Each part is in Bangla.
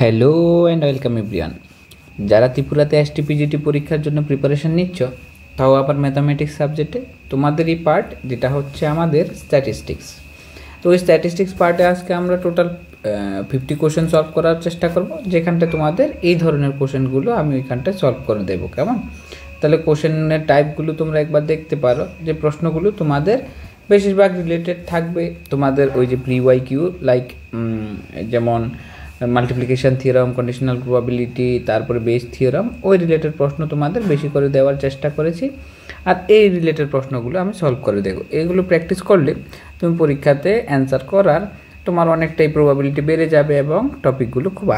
Hello and welcome everyone. যারা ত্রিপুরাতে এসটিপিজিটি পরীক্ষার জন্য প্রিপারেশন নিচ্ছ, তাও আবার ম্যাথামেটিক্স সাবজেক্টে, তোমাদের এই পার্ট যেটা হচ্ছে আমাদের স্ট্যাটিস্টিক্স। তো ওই স্ট্যাটিস্টিক্স পার্টে আজকে আমরা টোটাল 50 কোশ্চেন সলভ করার চেষ্টা করব, যেখানটা তোমাদের এই ধরনের কোশ্চেনগুলো আমি ওইখানটায় সলভ করে দেবো। কেমন? তাহলে কোশ্চেনের টাইপগুলো তোমরা একবার দেখতে পারো, যে প্রশ্নগুলো তোমাদের বেশিরভাগ রিলেটেড থাকবে তোমাদের ওই যে প্রি ওয়াই কিউ, লাইক যেমন মাল্টিপ্লিকেশন থিওরাম, কন্ডিশনাল প্রবাবিলিটি, তারপরে বেস থিওরাম, ওই রিলেটেড প্রশ্ন তোমাদের বেশি করে দেওয়ার চেষ্টা করেছি। আর এই রিলেটেড প্রশ্নগুলো আমি সলভ করে দেবো। এগুলো প্র্যাকটিস করলে তুমি পরীক্ষাতে অ্যান্সার করার তোমার অনেকটাই প্রবাবিলিটি বেড়ে যাবে এবং টপিকগুলো খুব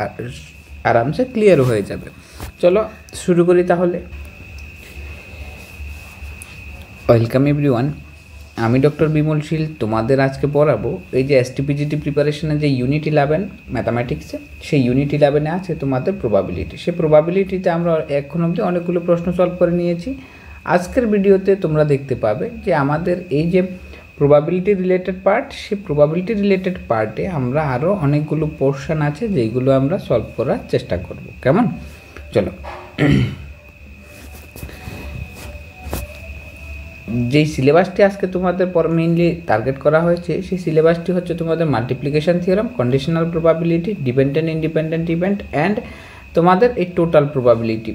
আরামসে ক্লিয়ার হয়ে যাবে। চলো শুরু করি তাহলে। ওয়েলকাম এভরিওয়ান, আমি ডক্টর বিমল শীল তোমাদের আজকে পড়াবো এই যে এসটিপিজিটি প্রিপারেশনের যে ইউনিট 11 ম্যাথামেটিক্সে, সেই ইউনিট 11-এ আছে তোমাদের প্রবাবিলিটি। সেই প্রবাবিলিটিতে আমরা এখন অবধি অনেকগুলো প্রশ্ন সলভ করে নিয়েছি। আজকের ভিডিওতে তোমরা দেখতে পাবে যে আমাদের এই যে প্রবাবিলিটি রিলেটেড পার্ট, সেই প্রবাবিলিটি রিলেটেড পার্টে আমরা আরও অনেকগুলো পোর্শন আছে যেইগুলো আমরা সলভ করার চেষ্টা করব। কেমন? চলো, যেই সিলেবাসটি আজকে তোমাদের মেইনলি টার্গেট করা হয়েছে, সেই সিলেবাসটি হচ্ছে তোমাদের multiplication theorem, conditional probability, dependent independent event and তোমাদের এই টোটাল প্রবাবিলিটি।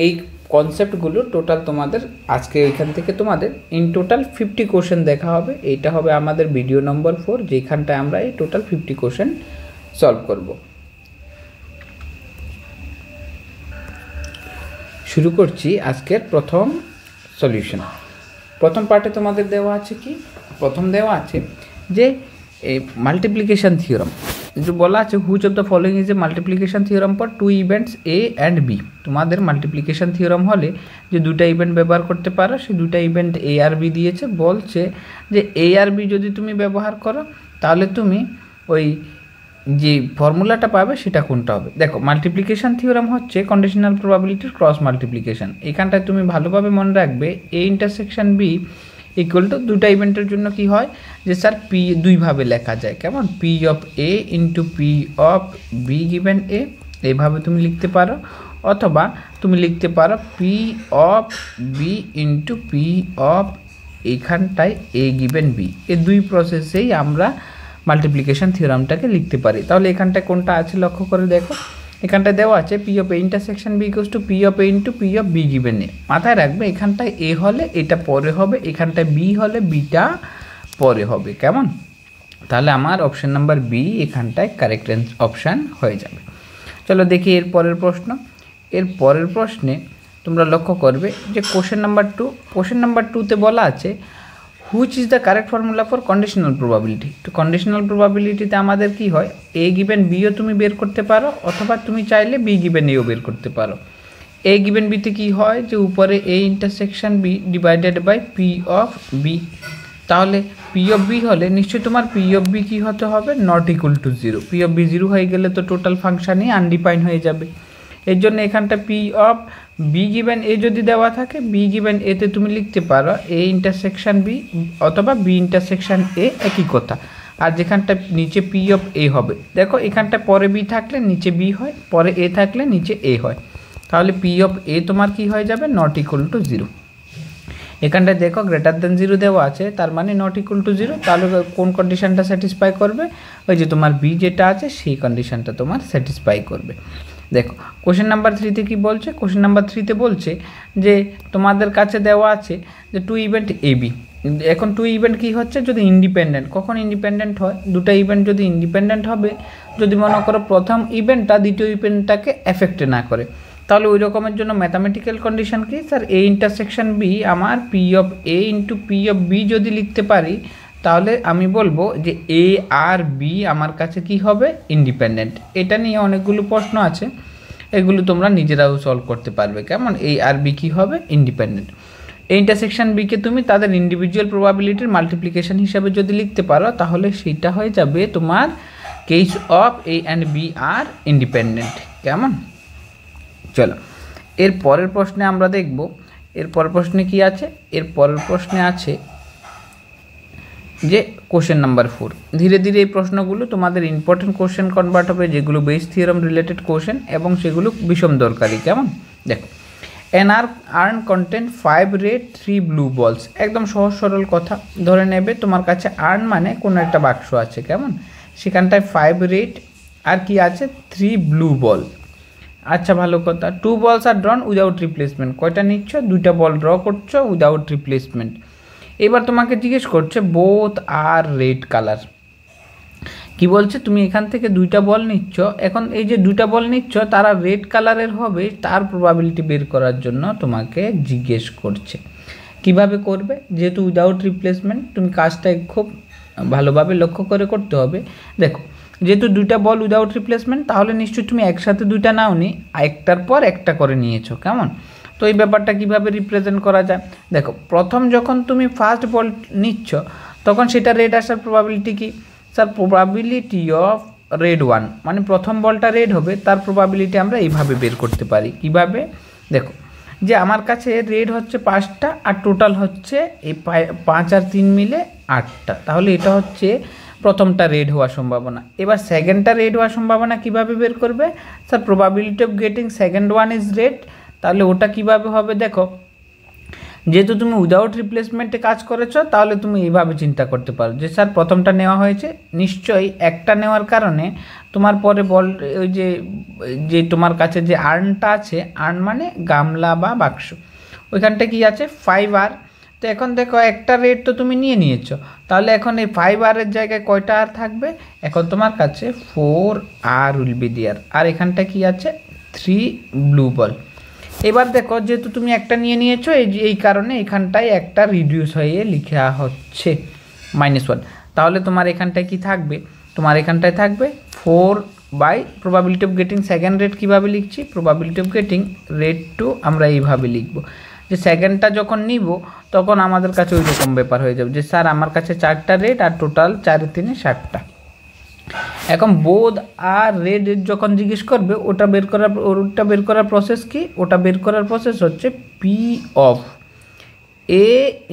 এই কনসেপ্টগুলো টোটাল তোমাদের আজকে এখান থেকে তোমাদের ইন টোটাল 50 কোশ্চেন দেখা হবে। এইটা হবে আমাদের ভিডিও নম্বর 4, যেখানটায় আমরা এই টোটাল 50 কোশ্চেন সলভ করব। শুরু করছি আজকের প্রথম সলিউশন। প্রথম পার্টে তোমাদের দেওয়া আছে কি? প্রথম দেওয়া আছে যে মাল্টিপ্লিকেশন থিওরাম, যে বলা আছে which of the following is a multiplication theorem for two events A and B. তোমাদের মাল্টিপ্লিকেশন থিওরাম হলে যে দুটা ইভেন্ট ব্যবহার করতে পারো, সেই দুটা ইভেন্ট এ আর বি দিয়েছে। বলছে যে এ আর বি যদি তুমি ব্যবহার করো, তাহলে তুমি ওই যে ফর্মুলাটা পাবে সেটা কোনটা হবে। দেখো, মাল্টিপ্লিকেশন থিওরাম হচ্ছে কন্ডিশনাল প্রবাবিলিটির ক্রস মাল্টিপ্লিকেশন। এখানটায় তুমি ভালোভাবে মনে রাখবে A intersection B equal to দুটা ইভেন্টের জন্য কি হয় যে স্যার পি দুইভাবে লেখা যায়। কেমন? P of A into P of B given A, এইভাবে তুমি লিখতে পারো। অথবা তুমি লিখতে পারো P of B into P of এইখানটায় এ গিভেন বি। এই দুই প্রসেসেই আমরা মাল্টিপ্লিকেশন থিওরামটাকে লিখতে পারি। তাহলে এখানটায় কোনটা আছে লক্ষ্য করে দেখো। এখানটায় দেওয়া আছে P of A intersection B equals to P of A into P of B given A. মাথায় রাখবে এখানটায় এ হলে এটা পরে হবে, এখানটায় বি হলে বিটা পরে হবে। কেমন? তাহলে আমার অপশান নাম্বার বি এখানটায় কারেক্ট অপশান হয়ে যাবে। চলো দেখি এর পরের প্রশ্ন। এর পরের প্রশ্নে তোমরা লক্ষ্য করবে যে কোশ্চেন নাম্বার 2, কোশ্চেন নাম্বার 2-তে বলা আছে which is the correct formula for conditional probability. তো কন্ডিশনাল প্রবাবিলিটিতে আমাদের কি হয়, এ গিভেন বিও তুমি বের করতে পারো, অথবা তুমি চাইলে বি গিভেন এও বের করতে পারো। এ গিভেন বিতে কি হয় যে উপরে A intersection B divided by P of B. তাহলে পি অফ বি হলে নিশ্চয়ই তোমার পি অফ বি কী হতে হবে, not equal to 0। P of B 0 হয়ে গেলে তো টোটাল ফাংশানই আনডিফাইন হয়ে যাবে। এর জন্য এখানটা পি অফ বি গিভেন এ যদি দেওয়া থাকে, বি গিভেন এতে তুমি লিখতে পারো এ ইন্টারসেকশন বি অথবা বি ইন্টারসেকশন এ, একই কথা। আর যেখানটা নিচে পি অফ এ হবে, দেখো এখানটা পরে বি থাকলে নিচে বি হয়, পরে এ থাকলে নিচে এ হয়। তাহলে পি অফ এ তোমার কি হয়ে যাবে, নট ইকুয়াল টু 0। এখানটায় দেখো গ্রেটার দেন 0 দেওয়া আছে, তার মানে নট ইকুয়াল টু 0। তাহলে কোন কন্ডিশনটা স্যাটিসফাই করবে? ওই যে তোমার বি যেটা আছে সেই কন্ডিশনটা তোমার স্যাটিসফাই করবে। দেখো কোশ্চেন নাম্বার 3-তে কী বলছে? কোশ্চেন নাম্বার 3-তে বলছে যে তোমাদের কাছে দেওয়া আছে যে টু ইভেন্ট এ বি। এখন টু ইভেন্ট কী হচ্ছে, যদি ইন্ডিপেন্ডেন্ট। কখন ইন্ডিপেন্ডেন্ট হয়? দুটা ইভেন্ট যদি ইন্ডিপেন্ডেন্ট হবে, যদি মনে করো প্রথম ইভেন্টটা দ্বিতীয় ইভেন্টটাকে এফেক্টে না করে, তাহলে ওই রকমের জন্য ম্যাথামেটিক্যাল কন্ডিশন কি, স্যার এ ইন্টারসেকশন বি আমার P of A into P of B যদি লিখতে পারি, তাহলে আমি বলবো যে এ আর বি আমার কাছে কি হবে, ইন্ডিপেন্ডেন্ট। এটা নিয়ে অনেকগুলো প্রশ্ন আছে, এগুলো তোমরা নিজেরাও সলভ করতে পারবে। কেমন? এ আর বি কী হবে, ইন্ডিপেন্ডেন্ট। এই ইন্টারসেকশন বিকে তুমি তাদের ইন্ডিভিজুয়াল প্রবাবিলিটির মাল্টিপ্লিকেশন হিসাবে যদি লিখতে পারো, তাহলে সেইটা হয়ে যাবে তোমার case of A and B are independent. কেমন? চলো এর পরের প্রশ্নে আমরা দেখব। এর পরের প্রশ্নে কি আছে? এর পরের প্রশ্নে আছে যে কোশ্চেন নাম্বার 4 ধীরে ধীরে এই প্রশ্নগুলো তোমাদের ইম্পর্টেন্ট কোশ্চেন কনভার্ট হবে, যেগুলো বেস থিওরাম রিলেটেড কোশ্চেন এবং সেগুলো ভীষণ দরকারি। কেমন দেখো, an urn contain 5 red 3 blue balls। একদম সহজ সরল কথা, ধরে নেবে তোমার কাছে আর্ন মানে কোনো একটা বাক্স আছে, কেমন সেখানটায় 5 রেড আর কি আছে 3 ব্লু বল। আচ্ছা ভালো কথা, 2 balls আর ড্রন উইদাউট রিপ্লেসমেন্ট। কয়টা নিচ্ছ? 2টা বল ড্র করছো উইদাউট রিপ্লেসমেন্ট। এবার তোমাকে জিজ্ঞেস করছে বোথ আর রেড কালার। কি বলছে, তুমি এখান থেকে 2টা বল নিচ্ছ, এখন এই যে 2টা বল নিচ্ছ তারা রেড কালারের হবে, তার প্রবাবিলিটি বের করার জন্য তোমাকে জিজ্ঞেস করছে। কিভাবে করবে? যেহেতু উইদাউট রিপ্লেসমেন্ট, তুমি কাজটা খুব ভালোভাবে লক্ষ্য করে করতে হবে। দেখো, যেহেতু 2টা বল উইদাউট রিপ্লেসমেন্ট, তাহলে নিশ্চয়ই তুমি একসাথে 2টা নাওনি, একটার পর একটা করে নিয়েছো। কেমন, তো এই ব্যাপারটা কিভাবে রিপ্রেজেন্ট করা যায়? দেখো, প্রথম যখন তুমি ফার্স্ট বল নিচ্ছ তখন সেটা রেড আসার প্রবাবিলিটি কি? স্যার প্রবাবিলিটি অফ রেড 1, মানে প্রথম বলটা রেড হবে, তার প্রবাবিলিটি আমরা এইভাবে বের করতে পারি। কিভাবে? দেখো, যে আমার কাছে রেড হচ্ছে 5টা আর টোটাল হচ্ছে এই 5 আর 3 মিলে 8টা, তাহলে এটা হচ্ছে প্রথমটা রেড হওয়ার সম্ভাবনা। এবার সেকেন্ডটা রেড হওয়ার সম্ভাবনা কিভাবে বের করবে? Sir probability of getting second one is red, তাহলে ওটা কিভাবে হবে? দেখো, যেহেতু তুমি উইদাউট রিপ্লেসমেন্টে কাজ করেছো, তাহলে তুমি এইভাবে চিন্তা করতে পারো যে স্যার প্রথমটা নেওয়া হয়েছে, নিশ্চয়ই একটা নেওয়ার কারণে তোমার পরে বল ওই যে তোমার কাছে যে আর্নটা আছে, আর্ন মানে গামলা বা বাক্স, ওইখানটা কি আছে 5R। তো এখন দেখো একটা রেড তো তুমি নিয়েছো, তাহলে এখন এই 5R-এর জায়গায় কয়টা আর থাকবে? এখন তোমার কাছে 4R উইল বি দেয়ার, আর এখানটা কি আছে 3 ব্লু বল। এবার দেখো, যেহেতু তুমি একটা নিয়েছো, এই কারণে এখানটায় একটা রিডিউস হয়ে লেখা হচ্ছে -1, তাহলে তোমার এখানটায় কি থাকবে? তোমার এখানটায় থাকবে 4 by probability of getting second red. কীভাবে লিখছি? প্রবাবিলিটি অফ গেটিং রেড 2 আমরা এইভাবে লিখব, যে সেকেন্ডটা যখন নিব তখন আমাদের কাছে ওই রকম ব্যাপার হয়ে যাবে যে স্যার আমার কাছে 4টা রেড আর টোটাল 4 × 3 = 7টা। এখন বোধ আর রেড যখন জিজ্ঞেস করবে, ওটা বের করার প্রসেস কি? ওটা বের করার প্রসেস হচ্ছে P of A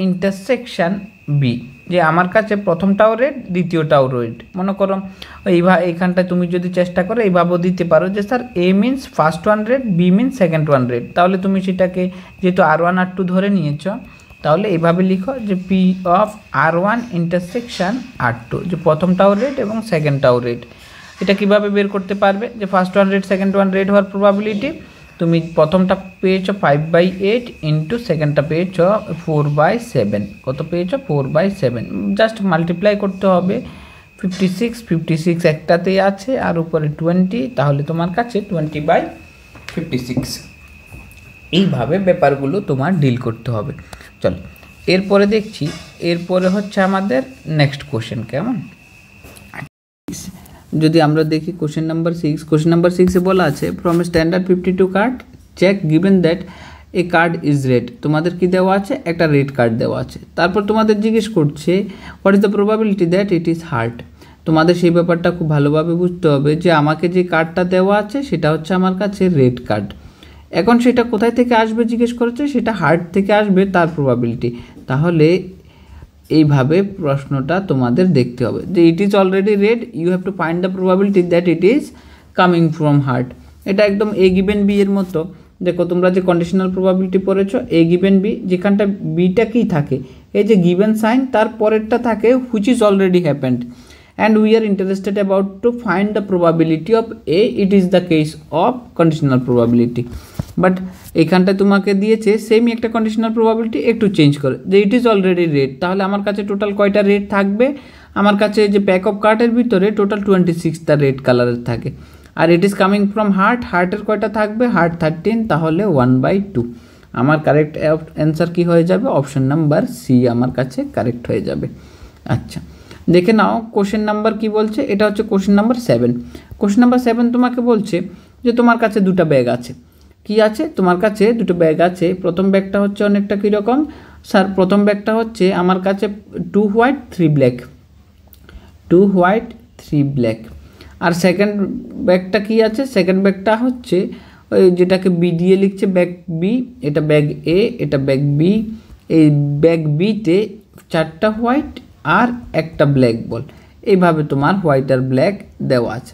intersection B, যে আমার কাছে প্রথমটাও রেড দ্বিতীয়টাও রেড। মনে করো এইখানটায় তুমি যদি চেষ্টা করো এইভাবেও দিতে পারো যে sir A means first one red, B means second one red, তাহলে তুমি সেটাকে যেহেতু R1 R2 ধরে নিয়েছ, তাহলে এইভাবে লিখো যে P of R1 intersection R2, যে প্রথমটাও রেড এবং সেকেন্ডটাও রেড। এটা কিভাবে বের করতে পারবে? যে first one red second one red হওয়ার প্রবাবিলিটি, তুমি প্রথমটা পেয়েছো 5/8 ইন্টু সেকেন্ডটা পেয়েছো 4/7। কত পেয়েছো? 4/7। জাস্ট মাল্টিপ্লাই করতে হবে, 56 একটাতেই আছে আর উপরে 20, তাহলে তোমার কাছে 20/56। এইভাবে ব্যাপারগুলো তোমার ডিল করতে হবে। চলো এরপরে দেখছি, এরপরে হচ্ছে আমাদের নেক্সট কোশ্চেন। কেমন, যদি আমরা দেখি কোশ্চেন নাম্বার 6, কোশ্চেন নাম্বার 6-এ বলা আছে from standard 52 card check given that a card is red. তোমাদের কি দেওয়া আছে? একটা রেড কার্ড দেওয়া আছে। তারপর তোমাদের জিজ্ঞেস করছে what is the probability that it is heart. তোমাদের সেই ব্যাপারটা খুব ভালোভাবে বুঝতে হবে যে আমাকে যে কার্ডটা দেওয়া আছে সেটা হচ্ছে আমার কাছে রেড কার্ড। এখন সেটা কোথায় থেকে আসবে জিজ্ঞেস করেছে, সেটা হার্ট থেকে আসবে তার প্রবাবিলিটি। তাহলে এইভাবে প্রশ্নটা তোমাদের দেখতে হবে যে it is already red, you have to find the probability that it is coming from heart. এটা একদম এ গিভেন বি এর মতো। দেখো তোমরা যে কন্ডিশনাল প্রবাবিলিটি পড়েছো, এ গিভেন বি, যেখানটা বিটা কী থাকে, এই যে গিভেন সাইন তার পরেরটা থাকে which is already happened and we are interested about two find the probability of A, it is the case of conditional probability. But এখানটায় তোমাকে দিয়েছে সেমই একটা কন্ডিশনাল প্রবাবিলিটি, একটু চেঞ্জ করে যে ইট ইজ অলরেডি রেড। তাহলে আমার কাছে টোটাল কয়টা রেড থাকবে? আমার কাছে যে প্যাক অফ কার্ডের ভিতরে টোটাল 26টা রেড কালারের থাকে। আর it is coming from heart, হার্টের কয়টা থাকবে? হার্ট 13, তাহলে 1/2। আমার কারেক্ট অ্যান্সার কি হয়ে যাবে? অপশন নাম্বার সি আমার কাছে কারেক্ট হয়ে যাবে। আচ্ছা দেখে নাও কোশ্চেন নাম্বার কি বলছে। এটা হচ্ছে কোশ্চেন নাম্বার 7। কোশ্চেন নাম্বার 7 তোমাকে বলছে যে তোমার কাছে দুটো ব্যাগ আছে। কি আছে? তোমার কাছে দুটো ব্যাগ আছে। প্রথম ব্যাগটা হচ্ছে অনেকটা কীরকম? স্যার প্রথম ব্যাগটা হচ্ছে আমার কাছে 2 হোয়াইট 3 ব্ল্যাক, 2 হোয়াইট 3 ব্ল্যাক। আর সেকেন্ড ব্যাগটা কি আছে? সেকেন্ড ব্যাগটা হচ্ছে ওই যেটাকে বি দিয়ে লিখছে ব্যাগ বি, এটা ব্যাগ এ, এটা ব্যাগ বি। এই ব্যাগ বিতে 4টা হোয়াইট আর একটা ব্ল্যাক বল। এইভাবে তোমার হোয়াইট আর ব্ল্যাক দেওয়া আছে।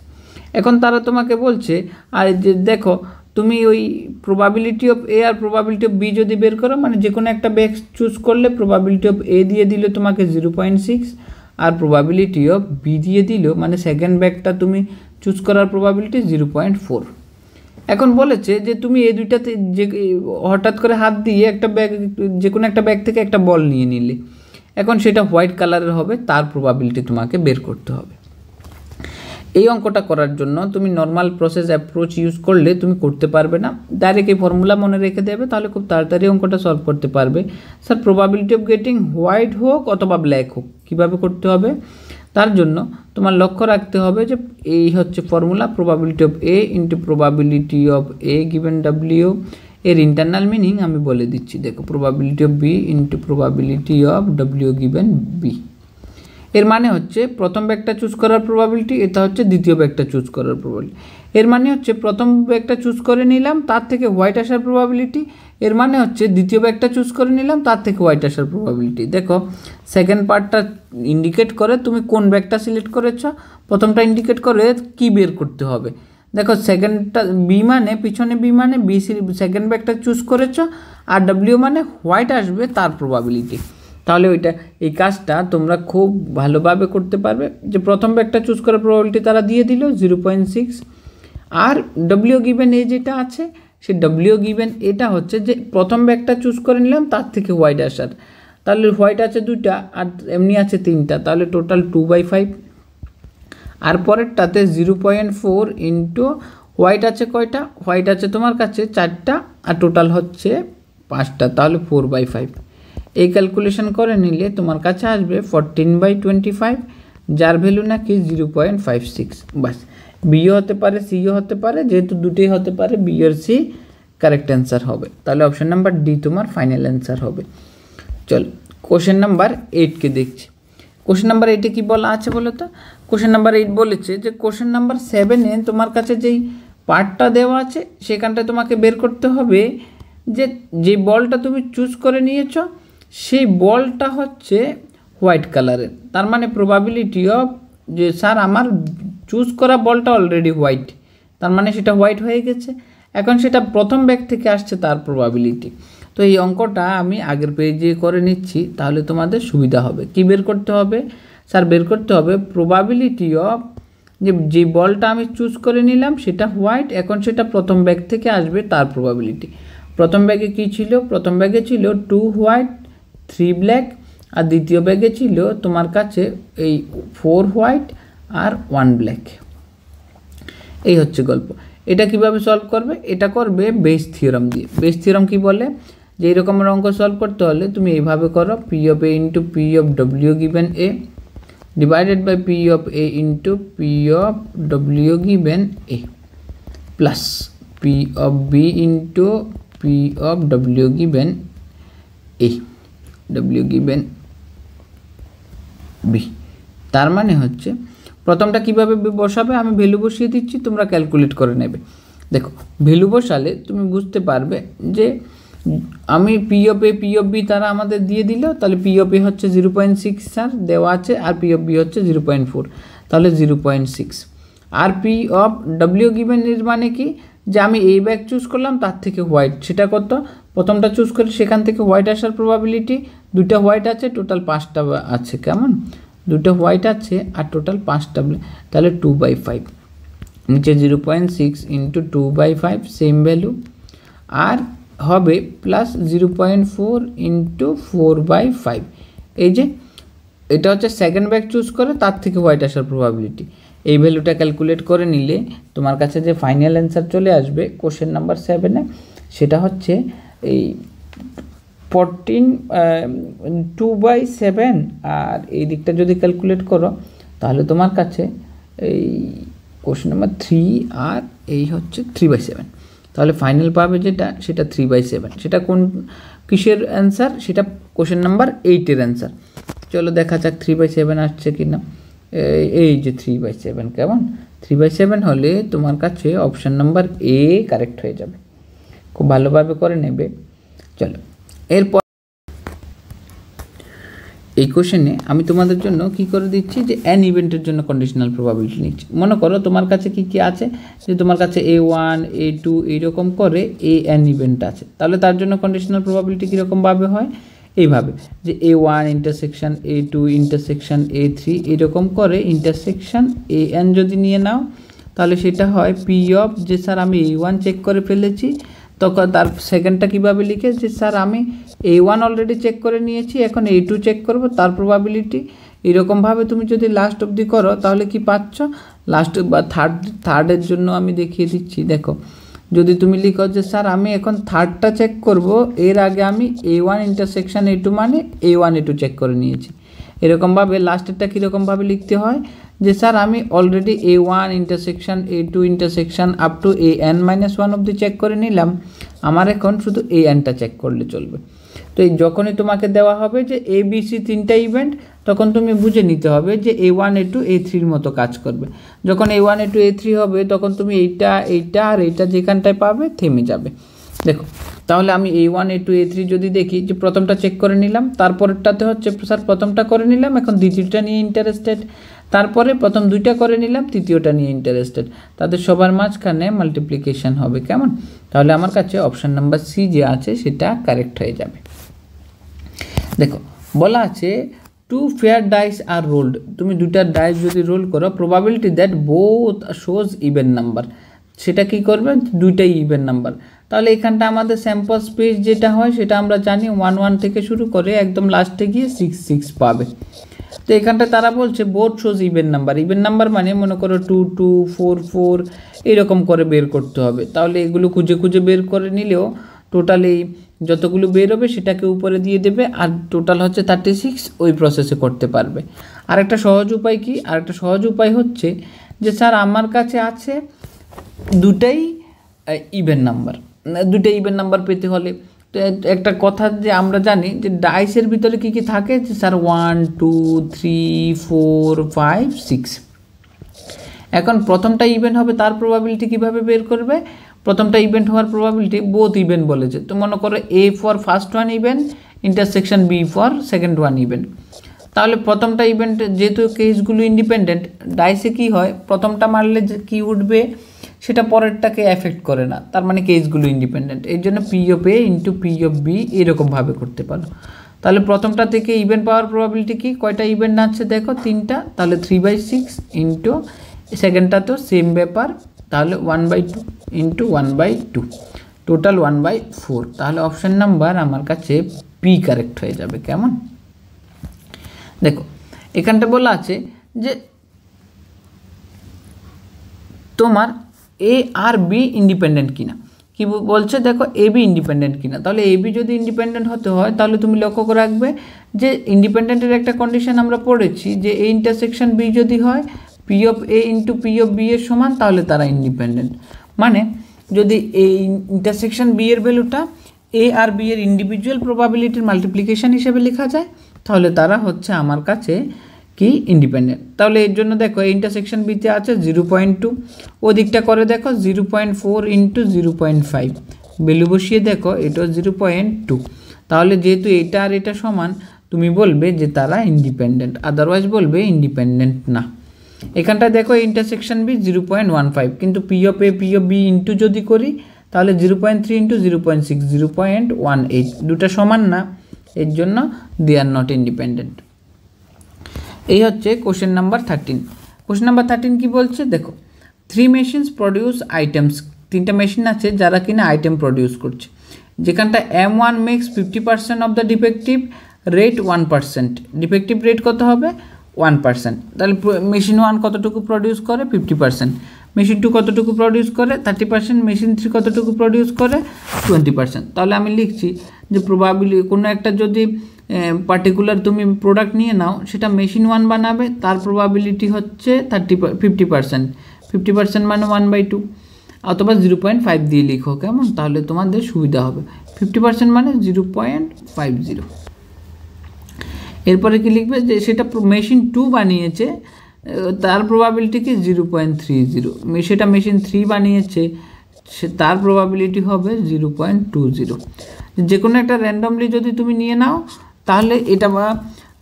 এখন তারা তোমাকে বলছে আর যে দেখো তুমি ওই প্রবাবিলিটি অফ এ আর প্রবাবিলিটি অফ বি যদি বের করো, মানে যে কোনো একটা ব্যাগ চুজ করলে প্রবাবিলিটি অফ এ দিয়ে দিল তোমাকে 0.6 আর প্রবাবিলিটি অফ বি দিয়ে দিল, মানে সেকেন্ড ব্যাগটা তুমি চুজ করার প্রবাবিলিটি 0.4। এখন বলেছে যে তুমি এই দুইটাতে যে হঠাৎ করে হাত দিয়ে একটা ব্যাগ, যে কোনো একটা ব্যাগ থেকে একটা বল নিয়ে নিলে, এখন সেটা হোয়াইট কালারের হবে, তার প্রবাবিলিটি তোমাকে বের করতে হবে। এই অঙ্কটা করার জন্য তুমি নর্মাল প্রসেস অ্যাপ্রোচ ইউজ করলে তুমি করতে পারবে না, ডাইরেক্ট এই ফর্মুলা মনে রেখে দেবে, তাহলে খুব তাড়াতাড়ি অঙ্কটা সলভ করতে পারবে। Sir probability of getting white হোক অথবা ব্ল্যাক হোক, কীভাবে করতে হবে? তার জন্য তোমার লক্ষ্য রাখতে হবে যে এই হচ্ছে formula, probability of A into probability of A given W. এর ইন্টারনাল মিনিং আমি বলে দিচ্ছি, দেখো probability of B into probability of W given B. এর মানে হচ্ছে প্রথম ব্যাগটা চুজ করার প্রবাবিলিটি, এটা হচ্ছে দ্বিতীয় ব্যাগটা চুজ করার প্রবাবিলিটি। এর মানে হচ্ছে প্রথম ব্যাগটা চুজ করে নিলাম, তার থেকে হোয়াইট আসার প্রবাবিলিটি। এর মানে হচ্ছে দ্বিতীয় ব্যাগটা চুজ করে নিলাম, তার থেকে হোয়াইট আসার প্রবাবিলিটি। দেখো সেকেন্ড পার্টটা ইন্ডিকেট করে তুমি কোন ব্যাগটা সিলেক্ট করেছো, প্রথমটা ইন্ডিকেট করে কি বের করতে হবে। দেখো সেকেন্ডটা বি মানে পিছনে বি মানে বি সেকেন্ড ব্যাগটা চুজ করেছো, আর ডাব্লিউ মানে হোয়াইট আসবে তার প্রবাবিলিটি। তাহলে ওইটা এই কাজটা তোমরা খুব ভালোভাবে করতে পারবে। যে প্রথম ব্যাগটা চুজ করার প্রবাবিলিটি তারা দিয়ে দিল 0.6, আর ডব্লিউ গিভেন এ যেটা আছে সে ডব্লিউ গিভেন এটা হচ্ছে যে প্রথম ব্যাগটা চুজ করে নিলাম তার থেকে হোয়াইট আসার, তাহলে হোয়াইট আছে 2টা আর এমনি আছে 3টা, তাহলে টোটাল 2/5। আর পরেরটাতে 0.4 ইন্টু হোয়াইট আছে কয়টা, হোয়াইট আছে তোমার কাছে 4টা আর টোটাল হচ্ছে 5টা, তাহলে 4/5। এই ক্যালকুলেশন করে নিলে তোমার কাছে আসবে 14/25, যার ভ্যালু নাকি 0.56। বাস, বিও হতে পারে সিও হতে পারে, যেহেতু দুটোই হতে পারে বি আর সি কারেক্ট অ্যান্সার হবে। তাহলে অপশন নাম্বার ডি তোমার ফাইনাল অ্যান্সার হবে। চলো কোশ্চেন নাম্বার 8কে দেখছি। কোশ্চেন নাম্বার 8-এ কী বলা আছে বলো তো? কোশ্চেন নাম্বার 8 বলেছে যে কোশ্চেন নাম্বার 7-এ তোমার কাছে যেই পার্টটা দেওয়া আছে সেখানটায় তোমাকে বের করতে হবে যে বলটা তুমি চুজ করে নিয়েছো সেই বলটা হচ্ছে হোয়াইট কালারের। তার মানে প্রবাবিলিটি অফ যে স্যার আমার চুজ করা বলটা অলরেডি হোয়াইট, তার মানে সেটা হোয়াইট হয়ে গেছে, এখন সেটা প্রথম ব্যাগ থেকে আসছে তার প্রবাবিলিটি। তো এই অঙ্কটা আমি আগের পেজে করে নিচ্ছি, তাহলে তোমাদের সুবিধা হবে। কি বের করতে হবে? স্যার বের করতে হবে প্রবাবিলিটি অফ যে বলটা আমি চুজ করে নিলাম সেটা হোয়াইট, এখন সেটা প্রথম ব্যাগ থেকে আসবে তার প্রবাবিলিটি। প্রথম ব্যাগে কী ছিল? প্রথম ব্যাগে ছিল 2 হোয়াইট 3 ব্ল্যাক, আর দ্বিতীয় ব্যাগে ছিল তোমার কাছে এই 4 হোয়াইট আর 1 ব্ল্যাক। এই হচ্ছে গল্প। এটা কিভাবে সলভ করবে? এটা করবে বেস থিওরাম দিয়ে। বেস থিওরাম কি বলে? যে এইরকমের অঙ্ক সলভ করতে হলে তুমি এইভাবে করো, P of A into P of W given A divided by P of A into P of W given A plus P of B into P of W given A W given B. তার মানে হচ্ছে প্রথমটা কিভাবে বসাবে আমি ভ্যালু বসিয়ে দিচ্ছি, তোমরা ক্যালকুলেট করে নেবে। দেখো ভ্যালু বসালে তুমি বুঝতে পারবে যে আমি P of A P of B তারা আমাদের দিয়ে দিল, তাহলে পি অফ এ হচ্ছে 0.6 স্যার দেওয়া আছে, আর পি অফ বি হচ্ছে 0.4, তাহলে 0.6। আর পি অফ ডব্লিউ গিভেন এর মানে কি? যে আমি এই ব্যাগ চুজ করলাম তার থেকে হোয়াইট, সেটা কত? প্রথমটা চুজ করে সেখান থেকে হোয়াইট আসার প্রবাবিলিটি, 2টা হোয়াইট আছে টোটাল 5টা আছে, কেমন? 2টা হোয়াইট আছে আর টোটাল 5টা, তাহলে 2/5। নিচে 0.6 ইন্টু 2/5 সেম ভ্যালু, আর হবে প্লাস 0.4 ইন্টু 4/5। এই যে এটা হচ্ছে সেকেন্ড ব্যাগ চুজ করে তার থেকে হোয়াইট আসার প্রবাবিলিটি। এই ভ্যালুটা ক্যালকুলেট করে নিলে তোমার কাছে যে ফাইনাল অ্যান্সার চলে আসবে কোশ্চেন নাম্বার 7-এ, সেটা হচ্ছে এই 2/7, আর এই দিকটা যদি ক্যালকুলেট করো তাহলে তোমার কাছে এই কোশ্চেন নাম্বার 3 আর এই হচ্ছে 3/7, তাহলে ফাইনাল পাবে যেটা সেটা 3/7। সেটা কোন কিসের অ্যান্সার? সেটা কোশ্চেন নাম্বার 8-এর অ্যান্সার। চলো দেখা যাক 3/7 আসছে কি না। এই যে 3/7, কেমন? 3/7 হলে তোমার কাছে অপশান নাম্বার এ কারেক্ট হয়ে যাবে। খুব ভালোভাবে করে নেবে। চলো এই কোশ্চেনে আমি তোমাদের জন্য কি করে দিচ্ছি যে n ইভেন্টের জন্য কন্ডিশনাল প্রবাবিলিটি নিচ্ছি। মনে করো তোমার কাছে কি কি আছে, যে তোমার কাছে A1 A2 এইরকম করে an ইভেন্ট আছে, তাহলে তার জন্য কন্ডিশনাল প্রবাবিলিটি কীরকমভাবে হয়, এইভাবে যে A1 intersection A2 intersection A3 এরকম করে ইন্টারসেকশন an যদি নিয়ে নাও, তাহলে সেটা হয় পি অফ যে স্যার আমি A1 চেক করে ফেলেছি, তখন তার সেকেন্ডটা কীভাবে লিখে যে স্যার আমি A1 অলরেডি চেক করে নিয়েছি, এখন A2 চেক করব, তার প্রবাবিলিটি। এরকমভাবে তুমি যদি লাস্ট অবধি করো তাহলে কি পাচ্ছ, লাস্ট বা থার্ডের জন্য আমি দেখিয়ে দিচ্ছি। দেখো যদি তুমি লিখো যে স্যার আমি এখন থার্ডটা চেক করব, এর আগে আমি A1 ইন্টারসেকশন A2 মানে A1 A2 চেক করে নিয়েছি, এরকমভাবে লাস্টেরটা কীরকমভাবে লিখতে হয় যে স্যার আমি already A1 intersection A2 intersection up to an-1 অবধি চেক করে নিলাম, আমার এখন শুধু an-টা চেক করলে চলবে। তো এই যখনই তোমাকে দেওয়া হবে যে ABC তিনটা ইভেন্ট, তখন তুমি বুঝে নিতে হবে যে A1 A2 A3-র মতো কাজ করবে। যখন A1 A2 A3 হবে তখন তুমি এইটা আর এইটা যেখানটায় পাবে থেমে যাবে। দেখো তাহলে আমি A1 A2 A3 যদি দেখি যে প্রথমটা চেক করে নিলাম, তারপরেরটাতে হচ্ছে স্যার প্রথমটা করে নিলাম, এখন দ্বিতীয়টা নিয়ে ইন্টারেস্টেড, তারপরে প্রথম দুইটা করে নিলাম, তৃতীয়টা নিয়ে ইন্টারেস্টেড, তাদের সবার মাঝখানে মাল্টিপ্লিকেশন হবে। কেমন? তাহলে আমার কাছে অপশান নাম্বার সি যে আছে সেটা কারেক্ট হয়ে যাবে। দেখো বলা আছে টু ফেয়ার ডাইস আর রোল্ড, তুমি দুটা ডাইস যদি রোল করো, probability that both shows even number, সেটা কি করবে, দুইটাই ইভেন নাম্বার। তাহলে এখানটা আমাদের স্যাম্পল স্পেস যেটা হয় সেটা আমরা জানি 1 1 থেকে শুরু করে একদম লাস্টে গিয়ে 6 6 পাবে। তো এখানটা তারা বলছে both shows even number, even number মানে মনে করো 2 2 4 4 এরকম করে বের করতে হবে। তাহলে এগুলো খুঁজে খুঁজে বের করে নিলেও টোটালি যতগুলো বের হবে সেটাকে উপরে দিয়ে দেবে, আর টোটাল হচ্ছে 36, ওই প্রসেসে করতে পারবে। আরেকটা সহজ উপায় কি, আরেকটা সহজ উপায় হচ্ছে যে স্যার আমার কাছে আছে দুটাই ইভেন নাম্বার, দুটাই ইভেন নাম্বার পেতে হলে তো একটা কথা যে আমরা জানি যে ডাইসের ভিতরে কি কি থাকে, যে স্যার 1 2 3 4 5 6, এখন প্রথমটা ইভেন্ট হবে তার প্রবাবিলিটি কিভাবে বের করবে, প্রথমটা ইভেন্ট হওয়ার প্রবাবিলিটি বোথ ইভেন্ট বলেছে, তো মনে করো A for first one event intersection B for second one event. তাহলে প্রথমটা ইভেন্ট যেহেতু কেসগুলো ইন্ডিপেন্ডেন্ট, ডাইসে কি হয় প্রথমটা মারলে যে কী উঠবে সেটা পরেরটাকে এফেক্ট করে না, তার মানে কেসগুলো ইন্ডিপেন্ডেন্ট, এর জন্য P of A into P of B এরকমভাবে করতে পারো। তাহলে প্রথমটা থেকে ইভেন্ট পাওয়ার প্রবাবিলিটি কি, কয়টা ইভেন্ট আছে দেখো 3টা, তাহলে 3/6 ইন্টু সেকেন্ডটা তো সেম ব্যাপার, তাহলে 1/2 ইন্টু 1/2 টোটাল 1/4, তাহলে অপশান নাম্বার আমার কাছে পি কারেক্ট হয়ে যাবে। কেমন? দেখো এখানটা বলা আছে যে তোমার এ আর বি ইন্ডিপেন্ডেন্ট কিনা, কি বলছে দেখো এ বি ইন্ডিপেন্ডেন্ট কিনা, তাহলে এ বি যদি ইন্ডিপেন্ডেন্ট হতে হয় তাহলে তুমি লক্ষ্য করে রাখবে যে ইন্ডিপেন্ডেন্টের একটা কন্ডিশন আমরা পড়েছি যে এ ইন্টারসেকশন বি যদি হয় P of A into P of B এর সমান, তাহলে তারা ইন্ডিপেন্ডেন্ট। মানে যদি এই ইন্টারসেকশন বি এর ভ্যালুটা এ আর বি এর ইন্ডিভিজুয়াল প্রবাবিলিটির মাল্টিপ্লিকেশন হিসেবে লেখা যায়, তাহলে তারা হচ্ছে আমার কাছে কি ইন্ডিপেন্ডেন্ট। তাহলে এর জন্য দেখো এই ইন্টারসেকশন বিতে আছে 0.2, ওদিকটা করে দেখো 0.4 ইন্টু 0.5, ভ্যালু বসিয়ে দেখো এটাও 0.2, তাহলে যেহেতু এটা আর এটা সমান তুমি বলবে যে তারা ইন্ডিপেন্ডেন্ট, আদারওয়াইজ বলবে ইন্ডিপেন্ডেন্ট না। এখানটা দেখো ইন্টারসেকশন বি 0.15, কিন্তু P of A P of B into যদি করি তাহলে 0.3 ইন্টু 0.6 0.18, দুটা সমান না, এর জন্য দে আর নট ইন্ডিপেন্ডেন্ট। এই হচ্ছে কোশ্চেন নাম্বার 13। কোশ্চেন নাম্বার 13 কি বলছে দেখো, 3 মেশিনস প্রডিউস আইটেমস, 3টা মেশিন আছে যারা কিনা আইটেম প্রডিউস করছে, যেখানটা M1 makes 50% of the defective rate 1%, defective rate কত হবে 1%, তাহলে মেশিন 1 কতটুকু প্রডিউস করে 50%, মেশিন 2 কতটুকু প্রডিউস করে 30%, মেশিন 3 কতটুকু প্রডিউস করে 20%। তাহলে আমি লিখছি যে প্রবাবিলিটি কোনো একটা যদি পার্টিকুলার তুমি প্রোডাক্ট নিয়ে নাও, সেটা মেশিন 1 বানাবে, তার প্রবাবিলিটি হচ্ছে 50%, 50% মানে 1/2, অথবা 0.5 দিয়ে লিখো। কেমন? তাহলে তোমাদের সুবিধা হবে, 50% মানে 0.50। এরপরে কি লিখবে যে সেটা মেশিন 2 বানিয়েছে, তার প্রবাবিলিটি কি 0.30, সেটা মেশিন 3 বানিয়েছে, তার প্রবাবিলিটি হবে 0.20। যে কোনো একটা র্যান্ডমলি যদি তুমি নিয়ে নাও তাহলে এটা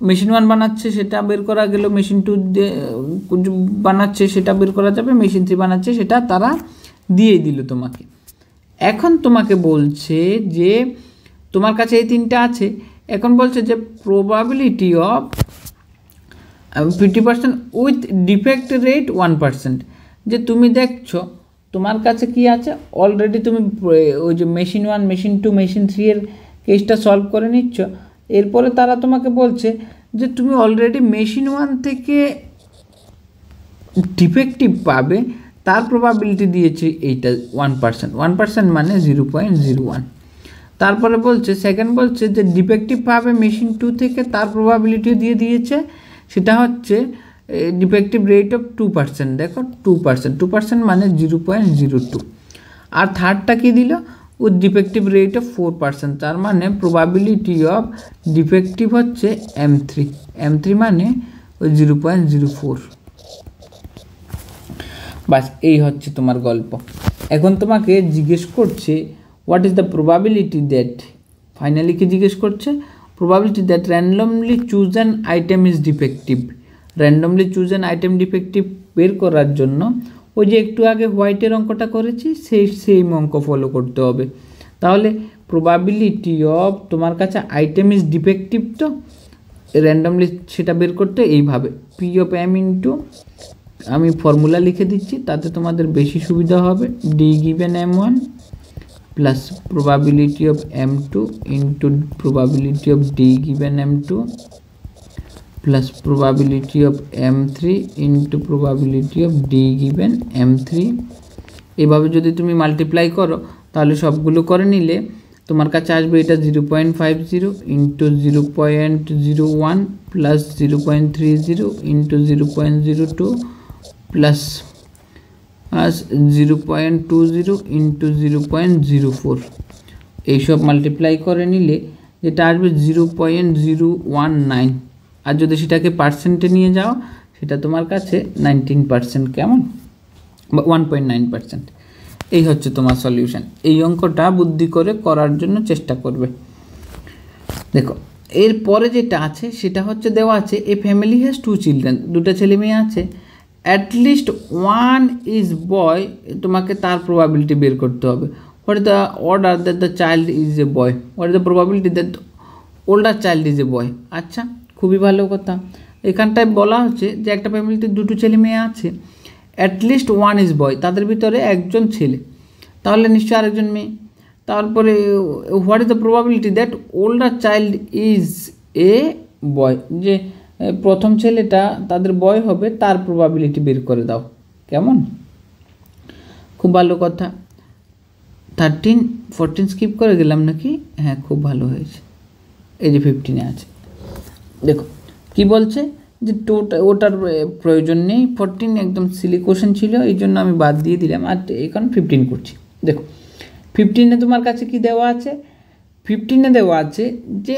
মেশিন 1 বানাচ্ছে সেটা বের করা গেল, মেশিন 2 বানাচ্ছে সেটা বের করা যাবে, মেশিন 3 বানাচ্ছে সেটা তারা দিয়ে দিল তোমাকে। এখন তোমাকে বলছে যে তোমার কাছে এই তিনটা আছে, এখন বলছে যে probability of 50% with defect rate 1%। যে তুমি দেখছো তোমার কাছে কি আছে, অলরেডি তুমি ওই যে মেশিন 1 মেশিন 2 মেশিন 3 এর কেসটা সলভ করে নিচ্ছ, এরপরে তারা তোমাকে বলছে যে তুমি অলরেডি মেশিন 1 থেকে ডিফেক্টিভ পাবে, তার প্রবাবিলিটি দিয়েছে এইটা 1%, 1% মানে 0.01। তারপরে বলছে সেকেন্ড বলছে যে ডিফেক্টিভ পাবে মেশিন 2 থেকে, তার প্রবাবিলিটিও দিয়ে দিয়েছে, সেটা হচ্ছে ডিফেক্টিভ রেট অফ 2%। দেখো 2% মানে 0.02। আর থার্ডটা কি দিল, ও ডিফেক্টিভ রেট অফ 4%, তার মানে প্রবাবিলিটি অফ ডিফেক্টিভ হচ্ছে M3 মানে ওই 0.04। বাস এই হচ্ছে তোমার গল্প। এখন তোমাকে জিজ্ঞেস করছে what is the probability that, finally কি জিজ্ঞেস করছে, probability that randomly choose an item is defective. Randomly choose an item defective বের করার জন্য ওই যে একটু আগে হোয়াইটের অঙ্কটা করেছি সেম অঙ্ক ফলো করতে হবে। তাহলে প্রবাবিলিটি অফ তোমার কাছে আইটেম ইজ ডিফেক্টিভ, তো র্যান্ডমলি সেটা বের করতে এইভাবে পি অফ এম ইন্টু, আমি ফর্মুলা লিখে দিচ্ছি তাতে তোমাদের বেশি সুবিধা হবে, D given M1 plus probability of M2 into probability of D given M2 plus probability of M3 into probability of D given M3। এভাবে যদি তুমি মাল্টিপ্লাই করো তাহলে সবগুলো করে নিলে তোমার কাছে আসবে এটা 0.50 into 0.01 plus 0.30 into 0.02 plus 0.20 into 0.04। এইসব মাল্টিপ্লাই করে নিলে যেটা আসবে 0.019। আর যদি সেটাকে পার্সেন্টে নিয়ে যাও সেটা তোমার কাছে 19%, কেমন, বা 1.9%। এই হচ্ছে তোমার সলিউশন। এই অঙ্কটা বুদ্ধি করে করার জন্য চেষ্টা করবে। দেখো এরপরে যেটা আছে সেটা হচ্ছে দেওয়া আছে এ ফ্যামিলি হ্যাজ 2 চিলড্রেন, দুটো ছেলে মেয়ে আছে, অ্যাটলিস্ট 1 ইজ বয়, তোমাকে তার প্রবাবিলিটি বের করতে হবে। What is the order that the child is a boy, what is the probability that older child is a boy. আচ্ছা, খুবই ভালো কথা। এখানটায় বলা হচ্ছে যে একটা ফ্যামিলিতে দুটো ছেলে মেয়ে আছে, অ্যাটলিস্ট 1 ইজ বয়, তাদের ভিতরে একজন ছেলে, তাহলে নিশ্চয়ই আরেকজন মেয়ে। তারপরে what is the probability that older child is a boy, যে প্রথম ছেলেটা তাদের বয় হবে, তার প্রবাবিলিটি বের করে দাও। কেমন, খুব ভালো কথা। 13 14 স্কিপ করে গেলাম নাকি? হ্যাঁ, খুব ভালো হয়েছে। এই যে 15 আছে, দেখো কি বলছে যে ওটার প্রয়োজন নেই, 14 একদম সিলি কোশ্চেন ছিল, এই জন্য আমি বাদ দিয়ে দিলাম। আর এখন 15 করছি। দেখো 15-এ তোমার কাছে কি দেওয়া আছে, 15-এ দেওয়া আছে যে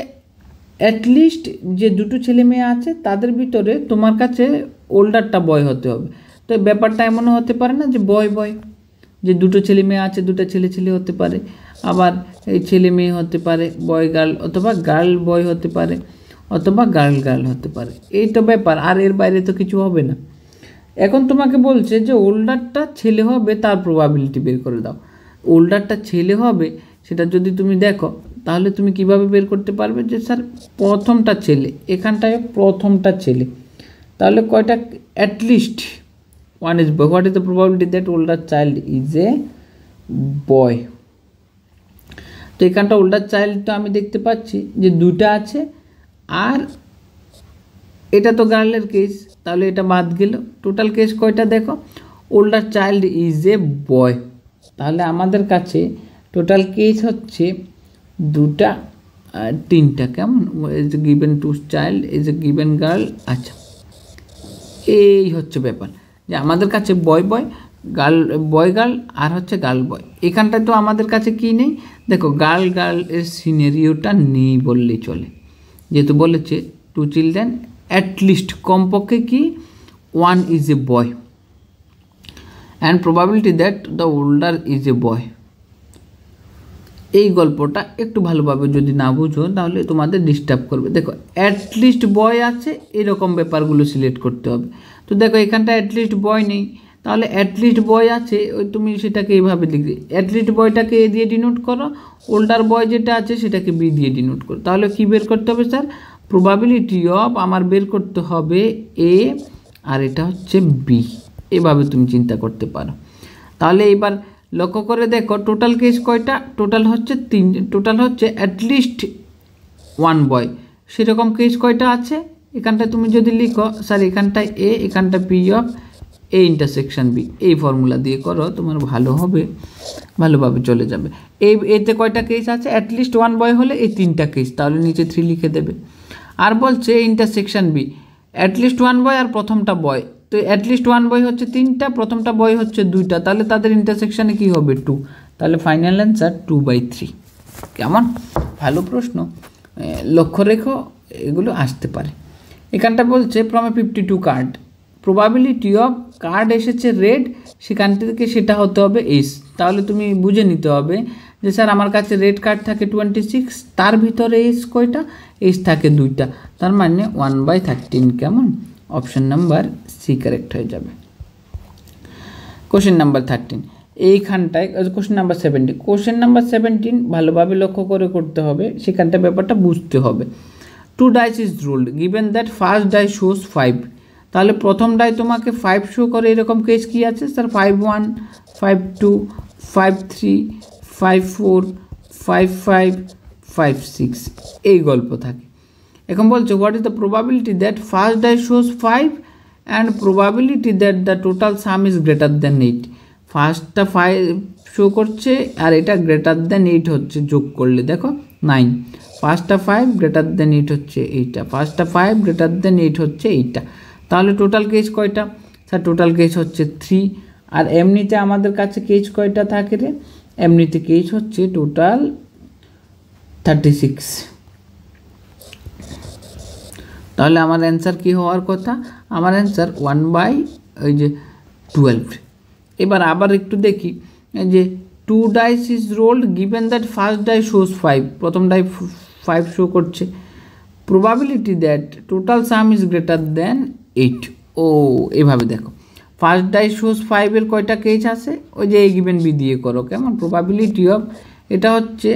অ্যাটলিস্ট যে দুটো ছেলে মেয়ে আছে তাদের ভিতরে তোমার কাছে ওল্ডারটা বয় হতে হবে। তো ব্যাপারটা এমনও হতে পারে না যে বয় বয়, যে দুটো ছেলে মেয়ে আছে, দুটো ছেলে ছেলে হতে পারে, আবার এই ছেলে মেয়ে হতে পারে, বয় গার্ল, অথবা গার্ল বয় হতে পারে, অথবা গার্ল গার্ল হতে পারে। এই তো ব্যাপার, আর এর বাইরে তো কিছু হবে না। এখন তোমাকে বলছে যে ওল্ডারটা ছেলে হবে, তার প্রবাবিলিটি বের করে দাও। ওল্ডারটা ছেলে হবে সেটা যদি তুমি দেখো তাহলে তুমি কিভাবে বের করতে পারবে যে স্যার প্রথমটা ছেলে, এখানটায় প্রথমটা ছেলে, তাহলে কয়টা, at least 1 is boy. What is the probability that older child is a boy. তো এখানটা ওল্ডার চাইল্ডটা আমি দেখতে পাচ্ছি যে দুটা আছে, আর এটা তো গার্লের কেস, তাহলে এটা বাদ গেল। টোটাল কেস কয়টা দেখো, ওল্ডার চাইল্ড ইজ এ বয়, তাহলে আমাদের কাছে টোটাল কেস হচ্ছে দুটা, তিনটা। কেমন, is a given to child, is a given girl. আচ্ছা, এই হচ্ছে ব্যাপার যে আমাদের কাছে বয় বয়, গার্ল বয় গার্ল, আর হচ্ছে গার্ল বয়। এখানটায় তো আমাদের কাছে কি নেই, দেখো গার্ল গার্ল এর সিনারিওটা নেই বললেই চলে, যেহেতু বলেছে 2 চিলড্রেন, অ্যাটলিস্ট কমপক্ষে কি 1 is a boy, and probability that the older is a boy. এই গল্পটা একটু ভালোভাবে যদি না বুঝো তাহলে তোমাদের ডিস্টার্ব করবে। দেখো অ্যাটলিস্ট বয় আছে, এরকম ব্যাপারগুলো সিলেক্ট করতে হবে। তো দেখো এখানটা অ্যাটলিস্ট বয় নেই, তাহলে অ্যাটলিস্ট বয় আছে, ওই তুমি সেটাকে এইভাবে লিখবে, অ্যাটলিস্ট বয়টাকে এ দিয়ে ডিনোট করো, ওল্ডার বয় যেটা আছে সেটাকে বি দিয়ে ডিনোট করো। তাহলে কি বের করতে হবে স্যার? প্রবাবিলিটি অফ আমার বের করতে হবে এ, আর এটা হচ্ছে বি। এভাবে তুমি চিন্তা করতে পারো। তাহলে এবার লক্ষ্য করে দেখো টোটাল কেস কয়টা? টোটাল হচ্ছে 3, টোটাল হচ্ছে অ্যাটলিস্ট 1 বয়। সেরকম কেস কয়টা আছে? এখানটায় তুমি যদি লিখো স্যার এখানটায় এ, এখানটা P of A intersection B, এই ফর্মুলা দিয়ে করো, তোমার ভালো হবে, ভালোভাবে চলে যাবে। এতে কয়টা কেস আছে? অ্যাটলিস্ট 1 বয় হলে এই 3টা কেস, তাহলে নিচে 3 লিখে দেবে। আর বলছে ইন্টারসেকশন বি, অ্যাটলিস্ট 1 বয় আর প্রথমটা বয়, তো অ্যাটলিস্ট 1 বয় হচ্ছে 3টা, প্রথমটা বয় হচ্ছে 2টা, তাহলে তাদের ইন্টারসেকশানে কী হবে? 2, তাহলে ফাইনাল অ্যান্সার 2/3। কেমন? ভালো প্রশ্ন, লক্ষ্য রেখো, এগুলো আসতে পারে। এখানটা বলছে from a 52 card, probability of card এসেছে রেড, সেখান থেকে সেটা হতে হবে এস। তাহলে তুমি বুঝে নিতে হবে যে স্যার আমার কাছে রেড কার্ড থাকে 26, তার ভিতরে এস কয়টা? এস থাকে 2টা, তার মানে 1/13। কেমন? অপশন নাম্বার সি কারেক্ট হয়ে যাবে। কোশ্চেন নাম্বার 13, এইখানটায় কোশ্চেন নাম্বার 17, কোশ্চেন নাম্বার 17 ভালোভাবে লক্ষ্য করে করতে হবে, সেখানটা ব্যাপারটা বুঝতে হবে। 2 dice is rolled given that first die shows 5, তাহলে প্রথম ডাই তোমাকে 5 শো করে, এরকম কেস কি আছে স্যার? 5-1, 5-2, 5-3, 5-4, 5-5, 5-6, এই গল্প থাকে। এখন বলছে what is the probability that first die shows 5 and probability that the total sum is greater than 8। ফার্স্টটা 5 শো করছে আর এটা গ্রেটার দ্যান 8 হচ্ছে, যোগ করলে দেখো 9, ফার্স্টটা 5 গ্রেটার দ্যান 8 হচ্ছে এইটা, ফার্স্টটা 5 গ্রেটার দ্যান 8 হচ্ছে এইটা, তাহলে টোটাল কেস কয়টা? স্যার টোটাল কেস হচ্ছে 3। আর এমনিতে আমাদের কাছে কেস কয়টা থাকে রে? এমনিতে কেস হচ্ছে টোটাল 36। তাহলে আমার অ্যান্সার কী হওয়ার কথা? আমার অ্যান্সার 1/12। এবার আবার একটু দেখি যে 2 dice is rolled given that first die shows 5, প্রথম ডাই 5 শো করছে, probability that total sum is greater than 8। ও এভাবে দেখো, ফার্স্ট ডাই শোজ 5-এর কয়টা কেস আছে? ওই যে এ গিভেন বি দিয়ে করো। কেমন? প্রবাবিলিটি অফ, এটা হচ্ছে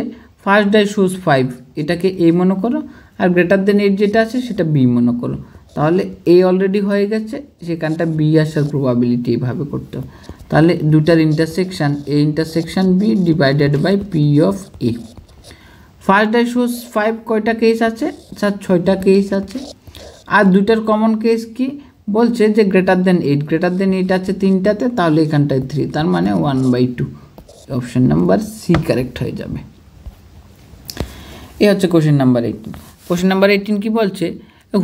ফার্স্ট ডাই শোজ 5, এটাকে এ মনে করো, আর গ্রেটার দেন 8 যেটা আছে সেটা বি মনে করো। তাহলে এ অলরেডি হয়ে গেছে, সেখানটা বি আসার প্রবাবিলিটি এইভাবে করতে হবে। তাহলে দুটার intersection, A intersection B divided by P of A. First die shows 5 কয়টা কেস আছে? স্যার 6টা কেস আছে। আর দুটার কমন কেস কি বলছে? যে গ্রেটার দেন 8, গ্রেটার দেন 8 আছে 3টাতে, তাহলে এখানটায় 3, তার মানে 1/2। অপশন নাম্বার সি কারেক্ট হয়ে যাবে। এ হচ্ছে কোশ্চেন নাম্বার 18। কোশ্চেন নাম্বার 18 কি বলছে?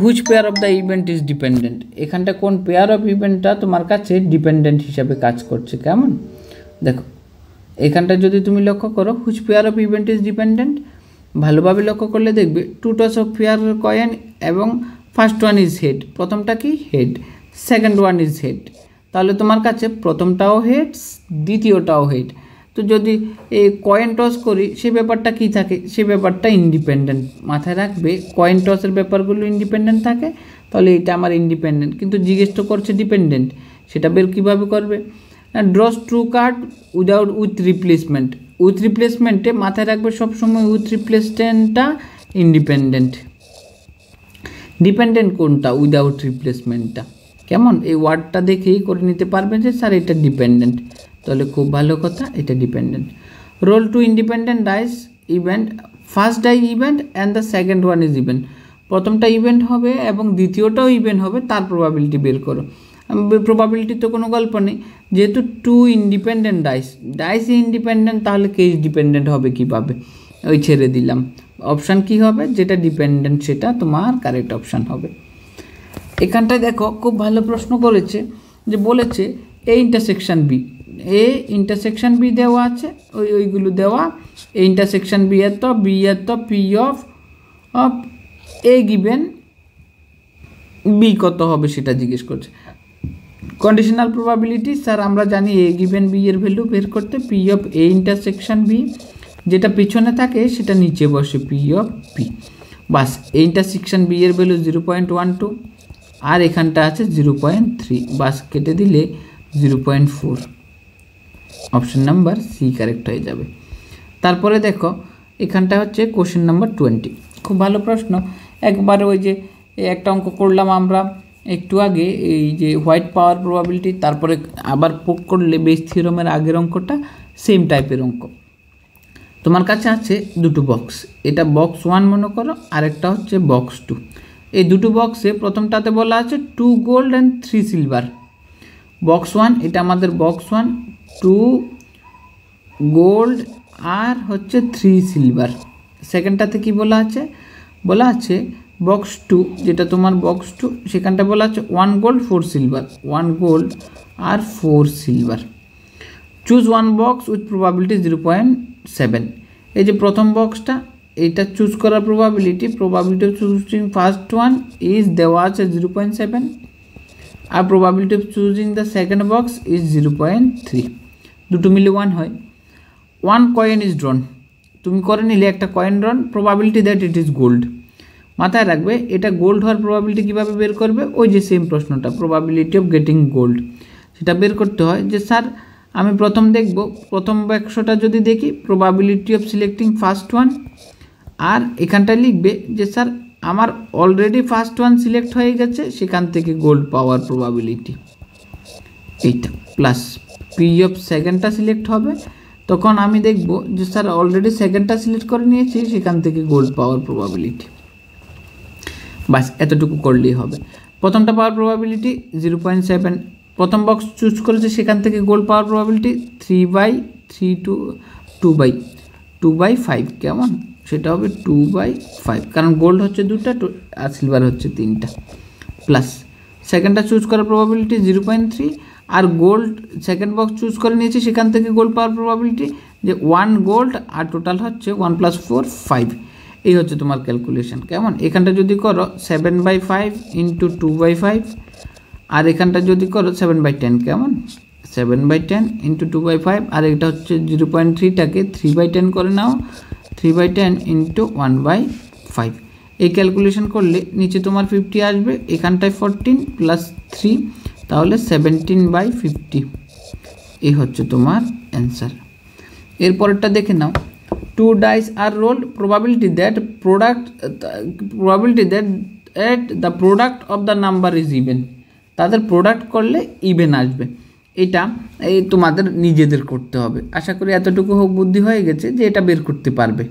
Which pair of the event is dependent, এখানটা কোন পেয়ার অফ ইভেন্টটা তোমার কাছে ডিপেন্ডেন্ট হিসাবে কাজ করছে। কেমন? দেখো এখানটা যদি তুমি লক্ষ্য করো which pair of event is dependent, ভালোভাবে লক্ষ্য করলে দেখবে 2 টস অফ পেয়ার কয়েন এবং ফার্স্ট ওয়ান ইজ হেড, প্রথমটা কি? Head, second one is head, তাহলে তোমার কাছে প্রথমটাও হেড, দ্বিতীয়টাও হেড। তো যদি এই কয়েন টস করি সে ব্যাপারটা কি থাকে? সে ব্যাপারটা ইন্ডিপেন্ডেন্ট, মাথায় রাখবে কয়েন টসের ব্যাপারগুলো ইন্ডিপেন্ডেন্ট থাকে, তাহলে এটা আমার ইন্ডিপেন্ডেন্ট, কিন্তু জিজ্ঞেস তো করছে ডিপেন্ডেন্ট, সেটা বের কীভাবে করবে? Draws two card with replacement, with রিপ্লেসমেন্টে মাথায় রাখবে সবসময় উইথ রিপ্লেসমেন্টটা ইন্ডিপেন্ডেন্ট, ডিপেন্ডেন্ট কোনটা? উইদাউট রিপ্লেসমেন্টটা। কেমন? এই ওয়ার্ডটা দেখেই করে নিতে পারবেন যে স্যার এটা ডিপেন্ডেন্ট, তাহলে খুব ভালো কথা, এটা dependent. Roll 2 independent dice event, first die event and the second one is event, প্রথমটা ইভেন্ট হবে এবং দ্বিতীয়টাও ইভেন্ট হবে, তার প্রবাবিলিটি বের করো। প্রবাবিলিটি তো কোনো গল্প নেই, যেহেতু 2 ইন্ডিপেন্ডেন্ট ডাইস ইন্ডিপেন্ডেন্ট, তাহলে কেস ডিপেন্ডেন্ট হবে কীভাবে? ওই ছেড়ে দিলাম, অপশান কি হবে? যেটা ডিপেন্ডেন্ট সেটা তোমার কারেক্ট অপশান হবে। এখানটায় দেখো খুব ভালো প্রশ্ন করেছে, যে বলেছে A intersection B, A intersection B দেওয়া আছে, ওইগুলো দেওয়া, এ ইন্টারসেকশান বি এর তো P of A given B কত হবে সেটা জিজ্ঞেস করছে। কন্ডিশনাল প্রবাবিলিটি, স্যার আমরা জানি এ গিভেন বি এর ভ্যালু বের করতে, P of A intersection B যেটা পিছনে থাকে সেটা নিচে বসে পি অফ পি। বাস এই ইন্টারসেকশন বি এর ভ্যালু 0.12 আর এখানটা আছে 0.3, বাস কেটে দিলে 0.4। অপশন নাম্বার সি কারেক্ট হয়ে যাবে। তারপরে দেখো এখানটা হচ্ছে কোশ্চেন নাম্বার 20, খুব ভালো প্রশ্ন। একবার ওই যে একটা অঙ্ক করলাম আমরা একটু আগে, এই যে হোয়াইট পাওয়ার প্রবাবিলিটি, তারপরে আবার পোক করলে বেস থিওরামের আগের অঙ্কটা সেম টাইপের অঙ্ক। তোমার কাছে আছে দুটো বক্স, এটা বক্স 1 মনে করো, আরেকটা হচ্ছে বক্স 2। এই দুটো বক্সে প্রথমটাতে বলা আছে 2 গোল্ড অ্যান্ড 3 সিলভার। বক্স 1 এটা আমাদের বক্স 1, 2 গোল্ড আর হচ্ছে 3 সিলভার। সেকেন্ডটাতে কি বলা আছে? বলা আছে বক্স 2, যেটা তোমার বক্স 2, সেখানটা বলা আছে 1 গোল্ড 4 সিলভার, 1 গোল্ড আর 4 silver. Choose one box with probability 0.7। এই যে প্রথম বক্সটা, এইটা চুজ করার probability of choosing first one is দেওয়া আছে 0.7 আর probability of choosing the second box is 0.3। দুটো মিলে 1 হয়। 1 কয়েন ইজ ড্রন, তুমি করে নিলে একটা coin ড্রন, probability that it is gold. মাথায় রাখবে এটা গোল্ড হওয়ার প্রবাবিলিটি কীভাবে বের করবে? ওই যে সেম প্রশ্নটা, প্রবাবিলিটি অফ গেটিং গোল্ড, সেটা বের করতে হয়। যে স্যার আমি প্রথম দেখব, প্রথম বাক্সটা যদি দেখি probability of selecting first one, আর এখানটা লিখবে যে স্যার আমার অলরেডি ফার্স্ট ওয়ান সিলেক্ট হয়ে গেছে, সেখান থেকে গোল্ড পাওয়ার প্রবাবিলিটি এইটা, প্লাস পি অফ সেকেন্ডটা সিলেক্ট হবে, তখন আমি দেখব যে স্যার অলরেডি সেকেন্ডটা সিলেক্ট করে নিয়েছি, সেখান থেকে গোল্ড পাওয়ার প্রবাবিলিটি। বাস এতটুকু করলেই হবে। প্রথমটা পাওয়ার প্রবাবিলিটি 0.7, প্রথম বক্স চুজ করেছে, সেখান থেকে গোল্ড পাওয়ার প্রবাবিলিটি 3/3 টু 2/5, কেমন? সেটা হবে 2/5, কারণ গোল্ড হচ্ছে 2টা আর সিলভার হচ্ছে 3টা, প্লাস সেকেন্ডটা চুজ করার প্রবাবিলিটি 0.3 আর গোল্ড সেকেন্ড বক্স চুজ করে নিয়েছি, সেখান থেকে গোল্ড পাওয়ার প্রবাবিলিটি যে 1 গোল্ড আর টোটাল হচ্ছে 1 + 4 5। এই হচ্ছে তোমার ক্যালকুলেশন, কেমন? এখানটা যদি করো 7/5 ইন্টু 2/5, আর এখানটা যদি করো 7/10, কেমন? 7/10 ইন্টু 2/5, আর এটা হচ্ছে 0.3টাকে 3/10 করে নাও, 3/10 ইন্টু 1/5। এই ক্যালকুলেশন করলে নিচে তোমার 50 আসবে, এখানটায় 14 প্লাস 3, তাহলে 17/50। এই হচ্ছে তোমার অ্যান্সার। এরপরেরটা দেখে নাও, 2 dice are rolled, probability that the product of the number is even। তাদের প্রোডাক্ট করলে ইভেন আসবে। এটা এই তোমাদের নিজেদের করতে হবে। আশা করি এতটুকু হোক বুদ্ধি হয়ে গেছে যে এটা বের করতে পারবে,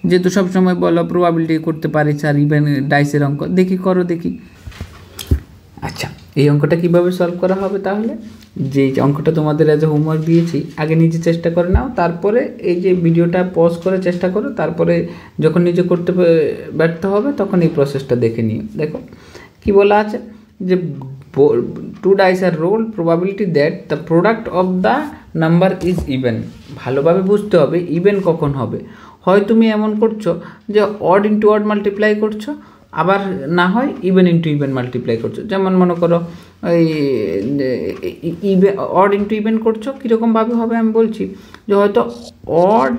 যেহেতু সবসময় বলো প্রবাবিলিটি করতে পারি স্যার ইভেন ডাইসের অঙ্ক। দেখি করো দেখি। আচ্ছা, এই অঙ্কটা কীভাবে সলভ করা হবে? তাহলে যে অঙ্কটা তোমাদের অ্যাজ এ হোমওয়ার্ক দিয়েছি, আগে নিজে চেষ্টা করে নাও, তারপরে এই যে ভিডিওটা পজ করে চেষ্টা করো, তারপরে যখন নিজে করতে ব্যর্থ হবে তখন এই প্রসেসটা দেখে নিও। দেখো কি বলা আছে, যে 2 dice are rolled, probability that the product of the number is even। ভালোভাবে বুঝতে হবে ইভেন কখন হবে। হয় তুমি এমন করছো যে অড ইন্টু অড মাল্টিপ্লাই করছো, আবার না হয় ইভেন ইন্টু ইভেন মাল্টিপ্লাই করছো। যেমন মনে করো ওই অড ইন্টু ইভেন করছো, কীরকমভাবে হবে আমি বলছি, যে হয়তো অড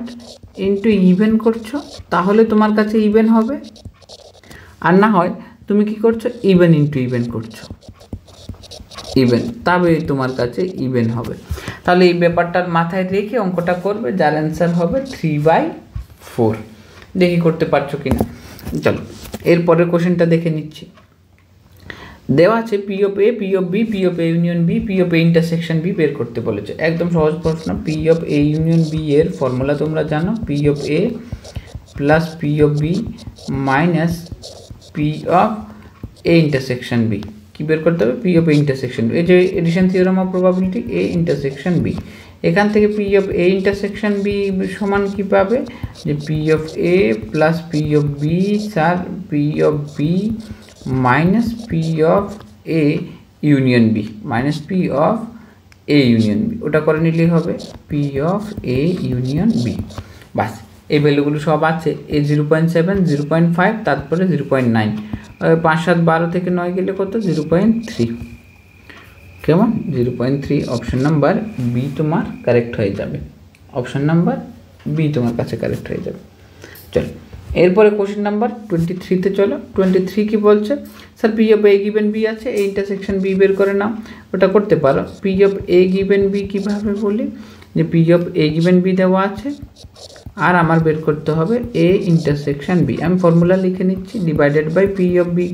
ইন্টু ইভেন করছো, তাহলে তোমার কাছে ইভেন হবে, আর না হয় তুমি কি করছো ইভেন ইন্টু ইভেন করছো, ইভেন, তবে তোমার কাছে ইভেন হবে। তাহলে এই ব্যাপারটার মাথায় রেখে অঙ্কটা করবে, যার অ্যান্সার হবে 3/4। দেখি করতে পারছো কিনা। চলো এরপরের কোশ্চেনটা দেখে নিচ্ছি। দেওয়া আছে P of A, P of B, P of A union B, P of A intersection B বের করতে বলেছে। একদম সহজ প্রশ্ন। P of A union B এর ফর্মুলা তোমরা জানো, P of A plus P of B minus P of A intersection B. কি বের করতে হবে? P of A intersection B. এই যে addition theorem of probability, A intersection B, এখান থেকে P of A intersection B সমান কী পাবে? যে P of A plus P of B, sir P of B minus P of A union B, minus P of A union B, ওটা করে নিলেই হবে P of A union B. বাস এই ভ্যালুগুলো সব আছে, এ 0.7, 0.5, তারপরে 0.9, 5, 7, 12 থেকে 9 গেলে কত? 0.3, কেমন? 0.3। অপশন নাম্বার বি তোমার কারেক্ট হয়ে যাবে। অপশন নাম্বার বি তোমার কাছে কারেক্ট হয়ে যাবে। চলো এরপরে কোশ্চেন নাম্বার 23-তে চলো। 23 কি বলছে, sir P of A given B আছে, এ ইন্টারসেকশন বি বের করে নাও। ওটা করতে পারো। P of A given B কীভাবে বলি, যে P of A given B দেওয়া আছে আর আমার বের করতে হবে এ ইন্টারসেকশন বি। আমি ফর্মুলা লিখে নিচ্ছি, divided by P of B,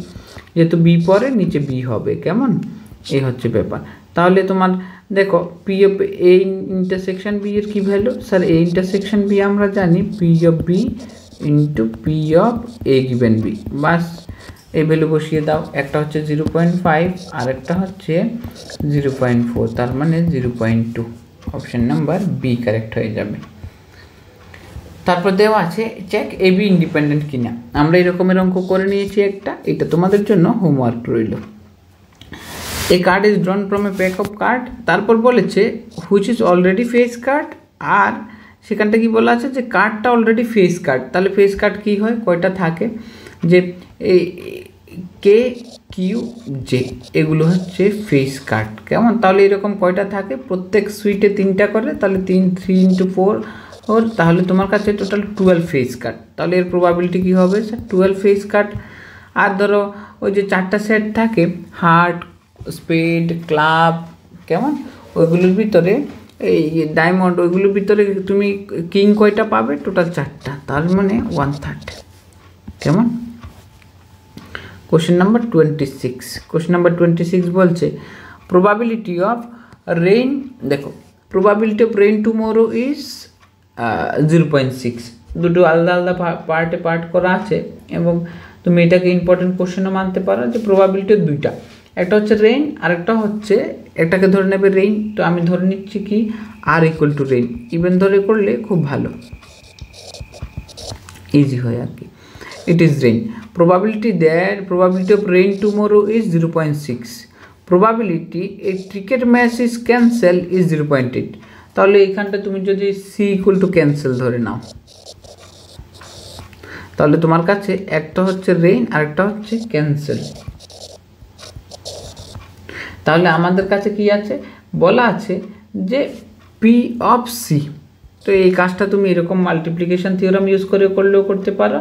যেহেতু বি পরে নিচে বি হবে, কেমন, এই হচ্ছে ব্যাপার। তাহলে তোমার দেখো P of A intersection B এর কী value, sir A intersection B আমরা জানি P of B into P of A given B, বাস এই ভ্যালু বসিয়ে দাও। একটা হচ্ছে 0.5 আর একটা হচ্ছে 0.4, তার মানে 0.2। অপশন নাম্বার বি কারেক্ট হয়ে যাবে। তারপর দেওয়া আছে চেক এ বি ইন্ডিপেন্ডেন্ট কিনা। আমরা এরকমের অঙ্ক করে নিয়েছি একটা, এটা তোমাদের জন্য হোমওয়ার্ক রইল। A card is drawn from a pack of card, তারপর বলেছে which is already face card, আর সেখানটা কি বলা আছে যে কার্ডটা অলরেডি ফেস কার্ড। তাহলে ফেস কার্ড কী হয়, কয়টা থাকে, যে এই কে কিউ জে এগুলো হচ্ছে ফেস কার্ড, কেমন। তাহলে এরকম কয়টা থাকে, প্রত্যেক সুইটে 3টা করে, তাহলে 3 × 4 ওর, তাহলে তোমার কাছে টোটাল 12 ফেস কার্ড। তাহলে এর প্রবাবিলিটি কী হবে, স্যার 12 ফেস কার্ড। আর ধরো ওই যে 4টা সেট থাকে, হার্ট, স্পেড, ক্লাব, কেমন, ওইগুলোর ভিতরে এই ডায়মন্ড, ওইগুলোর ভিতরে তুমি কিং কয়টা পাবে, টোটাল 4টা, তার মানে 1/3, কেমন। Question number 26। কোশ্চেন নাম্বার 26 বলছে প্রবাবিলিটি অফ রেইন, দেখো probability of rain tomorrow is 0.6। দুটো আলাদা আলাদা পার্টে পার্ট করা আছে, এবং তুমি এটাকে ইম্পর্টেন্ট কোশ্চেনও মানতে পারো যে প্রবাবিলিটি দুইটা, একটা হচ্ছে রেইন আর একটা হচ্ছে, একটাকে ধরে নেবে রেইন, তো আমি ধরে নিচ্ছি কি আর ইকুয়াল টু রেইন, ইভেন ধরে করলে খুব ভালো, ইজি হয় আর কি। It is rain, probability of rain tomorrow is 0.6, probability a cricket match is cancel is 0.8। তাহলে এইখানটা তুমি যদি সি ইকুয়াল টু ক্যান্সেল ধরে নাও, তাহলে তোমার কাছে একটা হচ্ছে রেইন আর একটা হচ্ছে ক্যান্সেল। তাহলে আমাদের কাছে কি আছে, বলা আছে যে পি অফ সি। তো এই কাজটা তুমি এরকম মাল্টিপ্লিকেশন থিওরাম ইউজ করে করলেও করতে পারো,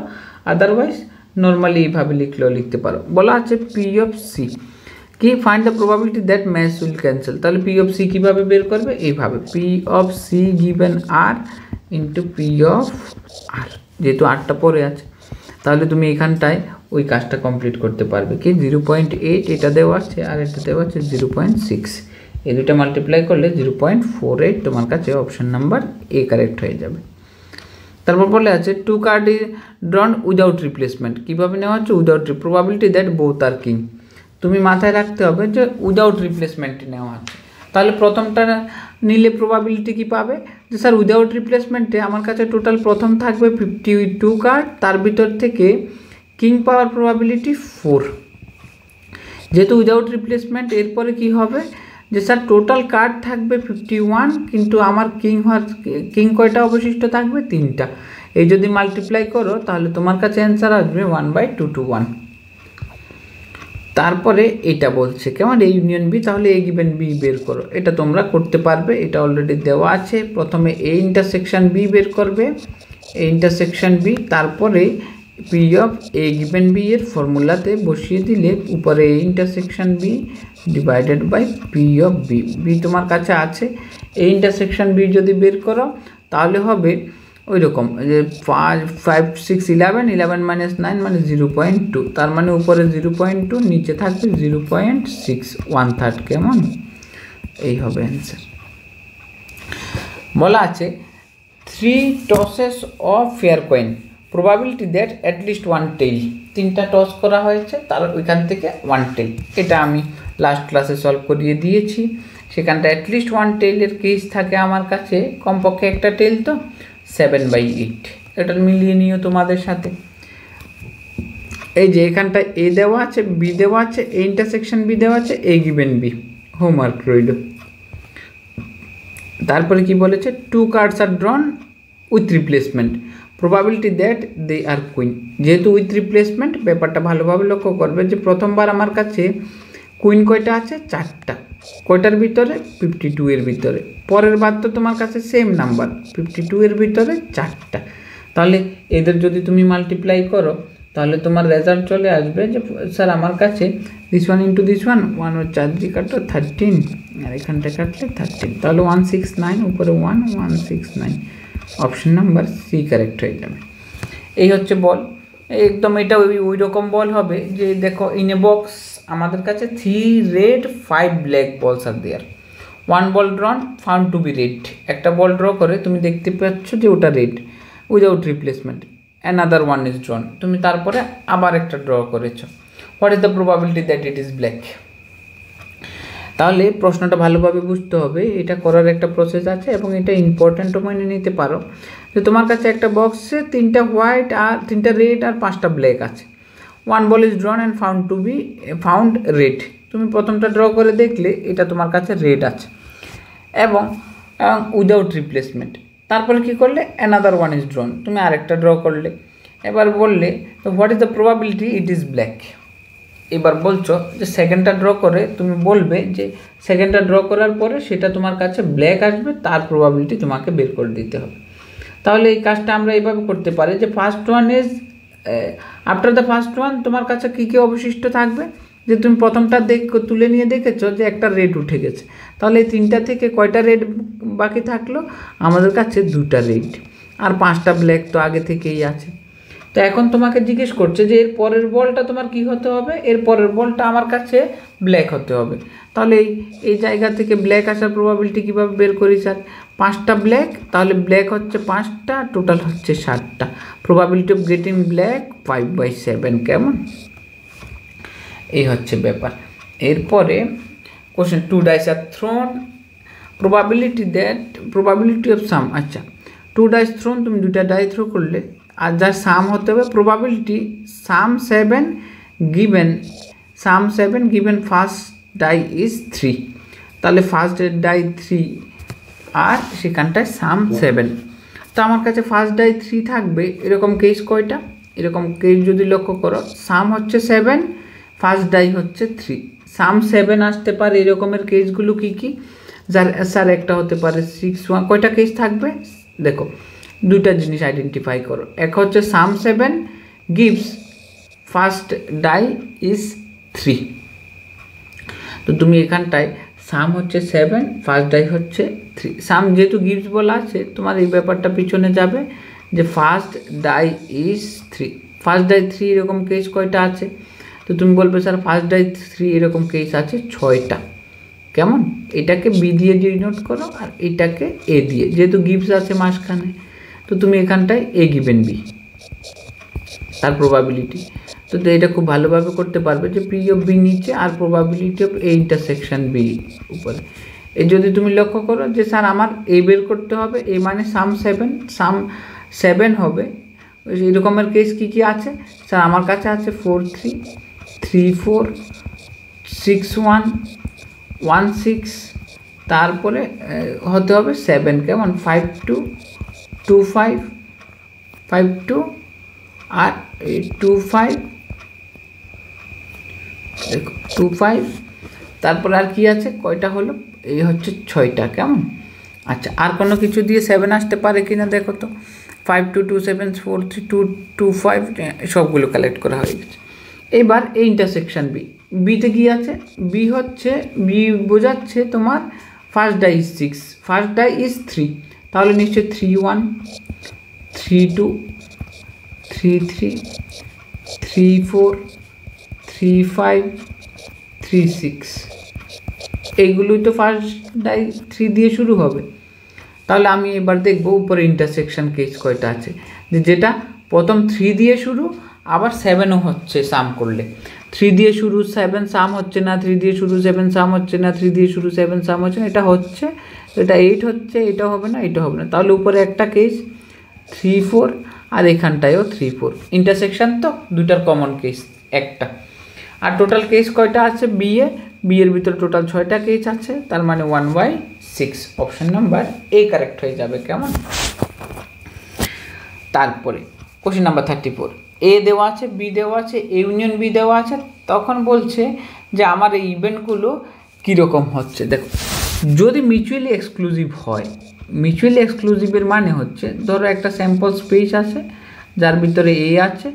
আদারওয়াইজ নর্মালি এইভাবে লিখলেও লিখতে পারো। বলা আছে পি অফ সি কি, find the probability that match will cancel. তাহলে পি অফ সি কীভাবে বের করবে, এইভাবে P of C given R into P of R, যেহেতু আরটা পরে আছে, তাহলে তুমি এখানটায় ওই কাজটা কমপ্লিট করতে পারবে কি 0.8 এটা দেওয়া আছে আর এটা দেওয়া আছে 0.6, এই দুটো মাল্টিপ্লাই করলে 0.48 তোমার কাছে অপশন নাম্বার এ কারেক্ট হয়ে যাবে। তারপর বলে আছে two card is drawn without replacement, কীভাবে নেওয়া হচ্ছে, without probability that both are king. তুমি মাথায় রাখতে হবে যে উইদাউট রিপ্লেসমেন্ট নেওয়া হচ্ছে। তাহলে প্রথমটা নিলে প্রবাবিলিটি কি পাবে, যে স্যার উইদাউট রিপ্লেসমেন্টে আমার কাছে টোটাল প্রথম থাকবে 52 কার্ড, তার ভিতর থেকে কিং পাওয়ার প্রবাবিলিটি 4। যেহেতু উইদাউট রিপ্লেসমেন্ট, এরপরে কি হবে, যে স্যার টোটাল কার্ড থাকবে 51, কিন্তু আমার কিং কয়টা অবশিষ্ট থাকবে, 3টা। এই যদি মাল্টিপ্লাই করো তাহলে তোমার কাছে অ্যান্সার আসবে 1/2 to 1। তারপরে এটা বলছে কেমন, এ ইউনিয়ন বি, তাহলে এ গিভেন বি বের করো। এটা তোমরা করতে পারবে, এটা অলরেডি দেওয়া আছে। প্রথমে এ ইন্টারসেকশন বি বের করবে, এ ইন্টারসেকশন বি, তারপরে P of A given B এর ফর্মুলাতে বসিয়ে দিলে উপরে A intersection B divided by P of B. B তোমার কাছে আছে, এ ইন্টারসেকশন বি যদি বের করো তাহলে হবে ওই রকম, যে 5, 6, 11 মাইনাস 9 মানে 0.2, তার মানে উপরে 0.2, নিচে থাকবে 0.6, 1/3, কেমন, এই হবে অ্যান্সার। বলা আছে 3 টসেস of fair coin, probability that at least 1 tail. 3টা টস করা হয়েছে, তার ওইখান থেকে 1 টেইল। এটা আমি লাস্ট ক্লাসে সলভ করিয়ে দিয়েছি। সেখানটা অ্যাটলিস্ট 1 টেইলের কেস থাকে আমার কাছে, কমপক্ষে একটা টেইল, তো 7/8। এটা মিলিয়ে নিও তোমাদের সাথে। এই যে এখানটা এ দেওয়া আছে, বি দেওয়া আছে, এ ইন্টারসেকশন বি দেওয়া আছে, এ গিভেন বি, হোমওয়ার্ক রইল। তারপরে কি বলেছে, 2 cards are drawn with replacement, probability that they are queen. যেহেতু উইথ রিপ্লেসমেন্ট, ব্যাপারটা ভালোভাবে লক্ষ্য করবে যে প্রথমবার আমার কাছে কুইন কয়টা আছে, 4টা, কয়টার ভিতরে 52 এর ভিতরে। পরের বার তো তোমার কাছে সেম নাম্বার 52 এর ভিতরে 4টা। তাহলে এদের যদি তুমি মাল্টিপ্লাই করো তাহলে তোমার রেজাল্ট চলে আসবে যে স্যার আমার কাছে this one into this one, 1 ও 4 দিয়ে কাটলো 13, আর এখানটা কাটলে 13, তাহলে 169 উপরে 1 169। অপশন নাম্বার সি কারেক্ট হয়ে যাবে। এই হচ্ছে বল, একদম এটা ওই রকম বল হবে যে দেখো ইন এ বক্স আমাদের কাছে 3 red 5 black balls are there, 1 ball drawn found to be red. একটা বল ড্র করে তুমি দেখতে পাচ্ছ যে ওটা red without replacement, another one is drawn, তুমি তারপরে আবার একটা ড্র করেছো, what is the probability that it is black. তাহলে প্রশ্নটা ভালোভাবে বুঝতে হবে, এটা করার একটা প্রসেস আছে এবং এটা ইম্পর্ট্যান্টও মেনে নিতে পারো যে তোমার কাছে একটা বক্সে 3টা হোয়াইট আর 3টা রেড আর 5টা ব্ল্যাক আছে, 1 ball is drawn and found red. তুমি প্রথমটা ড্র করে দেখলে এটা তোমার কাছে রেড আছে এবং উইদাউট রিপ্লেসমেন্ট। তারপরে কি করলে অ্যানাদার ওয়ান ইজ ড্রন, তুমি আরেকটা ড্র করলে, এবার বললে তো what is the probability it is black. এবার বলছো যে সেকেন্ডটা ড্র করে তুমি বলবে যে সেকেন্ডটা ড্র করার পরে সেটা তোমার কাছে ব্ল্যাক আসবে, তার প্রবাবিলিটি তোমাকে বের করে দিতে হবে। তাহলে এই কাজটা আমরা এইভাবে করতে পারি যে first one is after the first one তোমার কাছে কী কী অবশিষ্ট থাকবে, যে তুমি প্রথমটা তুলে নিয়ে দেখেছো যে একটা রেড উঠে গেছে, তাহলে এই 3টা থেকে কয়টা রেড বাকি থাকলো, আমাদের কাছে 2টা রেড আর 5টা ব্ল্যাক তো আগে থেকেই আছে। তো এখন তোমাকে জিজ্ঞেস করছে যে এর পরের বলটা তোমার কি হতে হবে, এর পরের বলটা আমার কাছে ব্ল্যাক হতে হবে। তাহলে এই জায়গা থেকে ব্ল্যাক আসার প্রবাবিলিটি কীভাবে বের করি স্যার, 5টা ব্ল্যাক, তাহলে ব্ল্যাক হচ্ছে 5টা, টোটাল হচ্ছে 7টা, প্রবাবিলিটি অফ গেটিং ব্ল্যাক 5/7। কেমন, এই হচ্ছে ব্যাপার। এরপরে question 2 dice are thrown, probability of sum. আচ্ছা 2 ডাইস থ্রোন, তুমি 2টা ডাই থ্রো করলে আর যার সাম হতে হবে probability sum 7 given first die is 3, তাহলে ফার্স্ট ডাই 3 আর সেখানটায় সাম 7। তো আমার কাছে ফার্স্ট ডাই 3 থাকবে, এরকম কেস কয়টা, এরকম কেস যদি লক্ষ্য করো সাম হচ্ছে 7, ফার্স্ট ডাই হচ্ছে 3, সাম 7 আসতে পারে এরকমের কেসগুলো কী কী, যার স্যার একটা হতে পারে 6 1, কয়টা কেস থাকবে দেখো, 2টা জিনিস আইডেন্টিফাই করো, এক হচ্ছে সাম 7 গিভস ফার্স্ট ডাই ইজ 3, তো তুমি এখানটায় সাম হচ্ছে 7 ফার্স্ট ডাই হচ্ছে 3, সাম যেহেতু গিভস বলা আছে তোমার এই ব্যাপারটা পিছনে যাবে যে first die is 3, first die 3 এরকম কেস কয়টা আছে, তো তুমি বলবে স্যার ফার্স্ট ডাই 3 এরকম কেস আছে 6টা। কেমন, এটাকে বি দিয়ে ডিনোট করো আর এটাকে এ দিয়ে, যেহেতু গিভস আছে মাঝখানে, তো তুমি এখানটায় এ গিভেন বি তার প্রবাবিলিটি, তো এটা খুব ভালোভাবে করতে পারবে যে পি অফ বি নিচে আর probability of A intersection B উপরে। এই যদি তুমি লক্ষ্য করো যে স্যার আমার এ বের করতে হবে, এ মানে সাম 7 হবে, এরকমের কেস কী কী আছে স্যার, আমার কাছে আছে 4 3 3 4 6 1 1 6, তারপরে হতে হবে 7, কেমন 5 2 2 5 5 2 আর 2 5 দেখো 2 5, তারপরে আর কি আছে কয়টা হলো, এই হচ্ছে 6টা। কেমন, আচ্ছা আর কোনো কিছু দিয়ে 7 আসতে পারে কি না দেখো তো, 5 2 2 7 4 3 2 2 5, সবগুলো কালেক্ট করা হয়ে গেছে। এবার এই ইন্টারসেকশন বিতে কি আছে, বি হচ্ছে বি বোঝাচ্ছে তোমার first die is 6 first die is 3, তাহলে নিশ্চয়ই 3 1 3 2 3 3 3 4 3 5 3 6, এইগুলোই তো ফার্স্ট ডাই 3 দিয়ে শুরু হবে। তাহলে আমি এবার দেখবো উপরে ইন্টারসেকশন কেস কয়টা আছে, যেটা প্রথম 3 দিয়ে শুরু আবার 7ও হচ্ছে সাম করলে, 3 দিয়ে শুরু 7 সাম হচ্ছে না, 3 দিয়ে শুরু 7 সাম হচ্ছে না, 3 দিয়ে শুরু 7 সাম হচ্ছে না, এটা হচ্ছে, এটা 8 হচ্ছে, এটা হবে না, এটা হবে না, তাহলে উপরে একটা কেস 3 4 আর এখানটায়ও 3 4, ইন্টারসেকশন তো 2টার কমন কেস একটা, আর টোটাল কেস কয়টা আছে বি এর ভিতরে টোটাল 6টা কেস আছে, তার মানে 1/6, অপশন নাম্বার এ কারেক্ট হয়ে যাবে। কেমন, তারপরে কোশ্চেন নাম্বার 34, এ দেওয়া আছে বি দেওয়া আছে এ ইউনিয়ন বি দেওয়া আছে, তখন বলছে যে আমার এই ইভেন্টগুলো কীরকম হচ্ছে দেখো, যদি মিউচুয়ালি এক্সক্লুসিভ হয়, মিউচুয়ালি এক্সক্লুসিভের মানে হচ্ছে ধরো একটা স্যাম্পল স্পেস আছে যার ভিতরে এ আছে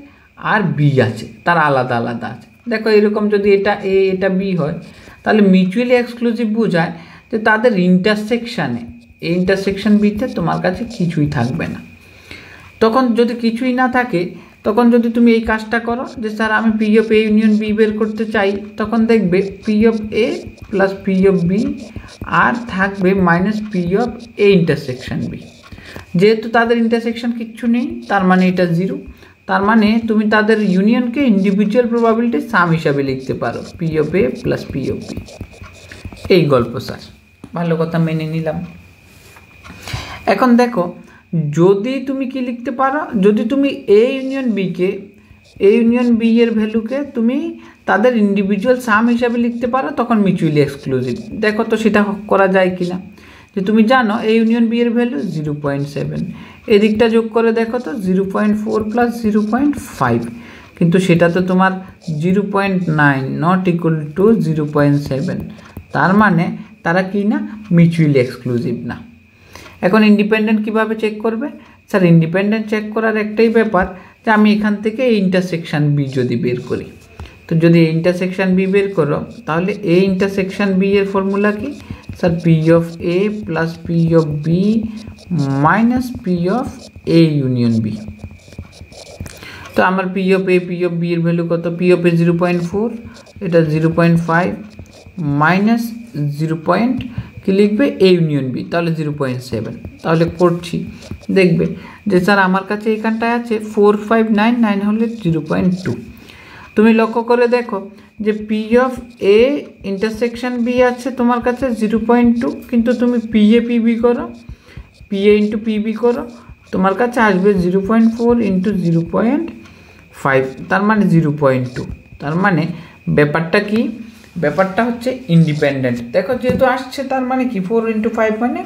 আর বি আছে, তার আলাদা আলাদা আছে। দেখো এরকম যদি এটা এ এটা বি হয় তাহলে মিউচুয়ালি এক্সক্লুসিভ বোঝায় যে তাদের ইন্টারসেকশানে, এই ইন্টারসেকশন বিতে তোমার কাছে কিছুই থাকবে না। তখন যদি কিছুই না থাকে তখন যদি তুমি এই কাজটা করো যে স্যার আমি P of A union B বের করতে চাই, তখন দেখবে P of A plus P of B আর থাকবে minus P of A intersection B. যেহেতু তাদের ইন্টারসেকশন কিচ্ছু নেই তার মানে এটা জিরো, তার মানে তুমি তাদের ইউনিয়নকে ইন্ডিভিজুয়াল প্রবাবিলিটি সাম হিসাবে লিখতে পারো P of A plus P of B. এই গল্প স্যার, ভালো কথা মেনে নিলাম। এখন দেখো যদি তুমি কি লিখতে পারো, যদি তুমি এ ইউনিয়ন বিকে, এ ইউনিয়ন বি এর ভ্যালুকে তুমি তাদের ইন্ডিভিজুয়াল সাম হিসাবে লিখতে পারো, তখন মিউচুয়ালি এক্সক্লুসিভ। দেখো তো সেটা করা যায় কি না। যে তুমি জানো এ ইউনিয়ন বি এর ভ্যালু 0.7, এদিকটা যোগ করে দেখো তো 0.4 প্লাস 0.5, কিন্তু সেটা তো তোমার 0.9 নট ইকুয়াল টু 0.7, তার মানে তারা কি না, মিউচুয়ালি এক্সক্লুসিভ না। এখন ইন্ডিপেন্ডেন্ট কিভাবে চেক করবে? স্যার ইন্ডিপেন্ডেন্ট চেক করার একটাই ব্যাপার যে আমি এখান থেকে এই ইন্টারসেকশান বি যদি বের করি, তো যদি এই ইন্টারসেকশান বি বের করো তাহলে এই ইন্টারসেকশান বি এর ফর্মুলা কি? Sir P of A plus P of B minus P of A union B. তো আমার P of A P of B এর ভ্যালু কত? পি অফ এ 0.4, এটা 0.5 মাইনাস 0. কি লিখবে? এ ইউনিয়ন বি, তাহলে 0.7। তাহলে করছি, দেখবে যে স্যার আমার কাছে এখানটায় আছে 4599 হলে 0.2। তুমি লক্ষ্য করে দেখো যে P of A intersection B আছে তোমার কাছে 0.2, কিন্তু তুমি পি এ পি বি করো, P A into P B করো, তোমার কাছে আসবে 0.4 ইন্টু 0.5, তার মানে 0.2। তার মানে ব্যাপারটা কি? ব্যাপারটা হচ্ছে ইন্ডিপেন্ডেন্ট। দেখো যেহেতু আসছে তার মানে কি 4 ইন্টু 5 মানে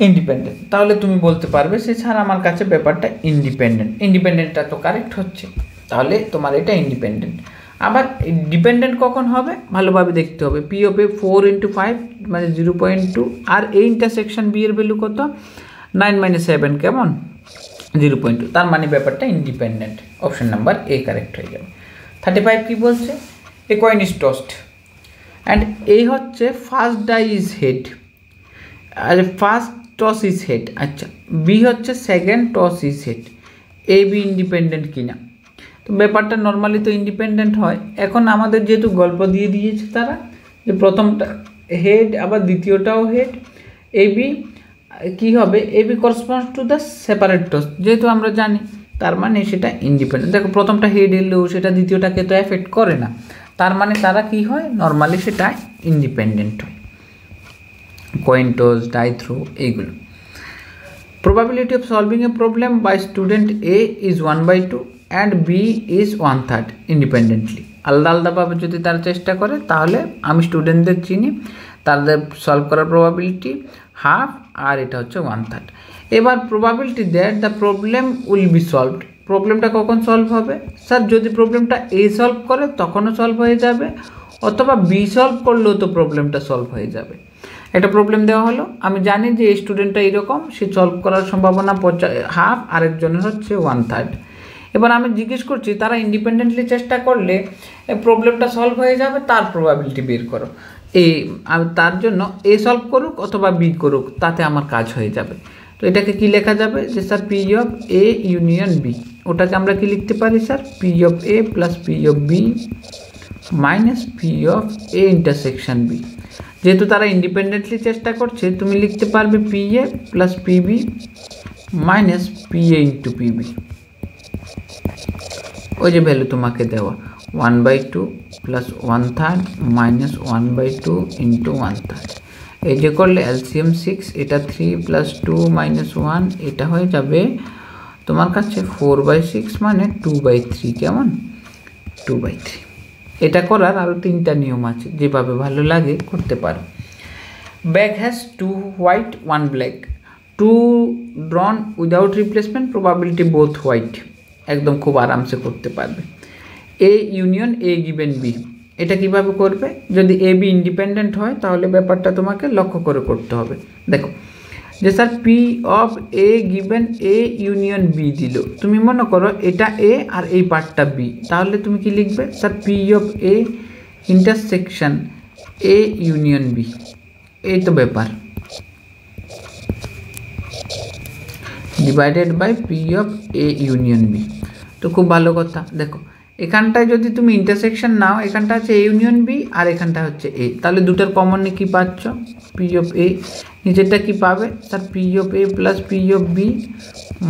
ইন্ডিপেন্ডেন্ট। তাহলে তুমি বলতে পারবে সে ছাড়া আমার কাছে ব্যাপারটা ইন্ডিপেন্ডেন্ট। ইন্ডিপেন্ডেন্টটা তো কারেক্ট হচ্ছে, তাহলে তোমার এটা ইন্ডিপেন্ডেন্ট। আবার ডিপেন্ডেন্ট কখন হবে ভালোভাবে দেখতে হবে। পি অফ এ 4 ইন্টু 5 মানে 0.2, আর এই ইন্টারসেকশন বি এর ভ্যালু কত? 9 - 7 কেমন? 0.2, তার মানে ব্যাপারটা independent. Option number A correct হয়ে যাবে। 35 কি বলছে? A coin is tossed and A হচ্ছে ফার্স্ট ডাই ইজ হেড, আর ফার্স্ট টস ইজ হেড। আচ্ছা, বি হচ্ছে second toss is head. A B independent কিনা? তো ব্যাপারটা নর্মালি তো ইন্ডিপেন্ডেন্ট হয়। এখন আমাদের যেহেতু গল্প দিয়ে দিয়েছে তারা যে প্রথমটা হেড আবার দ্বিতীয়টাও হেড, এ বি কী হবে? A B corresponds to the separate toss, যেহেতু আমরা জানি, তার মানে সেটা ইন্ডিপেন্ডেন্ট। দেখো প্রথমটা হেড এলেও সেটা দ্বিতীয়টাকে তো এফেক্ট করে না, তার মানে তারা কি হয়? নর্মালি সেটা ইন্ডিপেন্ডেন্ট হয়। কয়েন টস, ডাই থ্রো, এইগুলো। Probability of solving a problem by student A is 1/2 and B is 1/3 independently. আলাদা আলাদাভাবে যদি তারা চেষ্টা করে তাহলে আমি স্টুডেন্টদের চিনি, তাদের সলভ করার প্রবাবিলিটি হাফ আর এটা হচ্ছে 1/3। এবার probability that the problem will be solved. প্রবলেমটা কখন সলভ হবে? স্যার যদি প্রবলেমটা এ সলভ করে তখনও সলভ হয়ে যাবে, অথবা বি সলভ করলেও তো প্রবলেমটা সলভ হয়ে যাবে। একটা প্রবলেম দেওয়া হলো, আমি জানি যে এই স্টুডেন্টটা এরকম, সে সলভ করার সম্ভাবনা হাফ, আরেকজনের হচ্ছে 1/3। এবার আমি জিজ্ঞেস করছি তারা ইন্ডিপেন্ডেন্টলি চেষ্টা করলে প্রবলেমটা সলভ হয়ে যাবে, তার প্রবাবিলিটি বের করো। তার জন্য এ সলভ করুক অথবা বি করুক, তাতে আমার কাজ হয়ে যাবে। তো এটাকে কি লেখা যাবে? যে sir P of A union B, ওটাকে আমরা কি লিখতে পারি sir? P of A plus P of B minus P of A intersection B. যেহেতু তারা ইন্ডিপেন্ডেন্টলি চেষ্টা করছে, তুমি লিখতে পারবে P A plus P B minus P A into P B. ওই যে ভ্যালু তোমাকে দেওয়া 1/2 প্লাস 1/3 মাইনাস 1/2 ইন্টু 1/3। এই যে করলে এলসিএম 6, এটা 3 প্লাস 2 মাইনাস 1, এটা হয়ে যাবে তোমার কাছে 4/6 মানে 2/3 কেমন? 2/3। এটা করার আরও 3টা নিয়ম আছে, যেভাবে ভালো লাগে করতে পারো। Bag has 2 white 1 black, 2 drawn without replacement, probability both white. একদম খুব আরামসে করতে পারবে। A union A given B, এটা কিভাবে করবে, যদি এ বি ইন্ডিপেন্ডেন্ট হয় তাহলে ব্যাপারটা তোমাকে লক্ষ্য করে করতে হবে। দেখো যে sir P of A given A union B দিল, তুমি মনে করো এটা এ আর এই পার্টটা বি, তাহলে তুমি কি লিখবে sir P of A intersection A union B, এই তো ব্যাপার, divided by P of A union B. তো খুব ভালো কথা, দেখো এখানটায় যদি তুমি ইন্টারসেকশন নাও, এখানটা হচ্ছে এ ইউনিয়ন বি আর এখানটা হচ্ছে এ, তাহলে দুটোর কমনে কি পাচ্ছ, পি অফ এ, নিচেরটা কি পাবে sir P of A plus P of B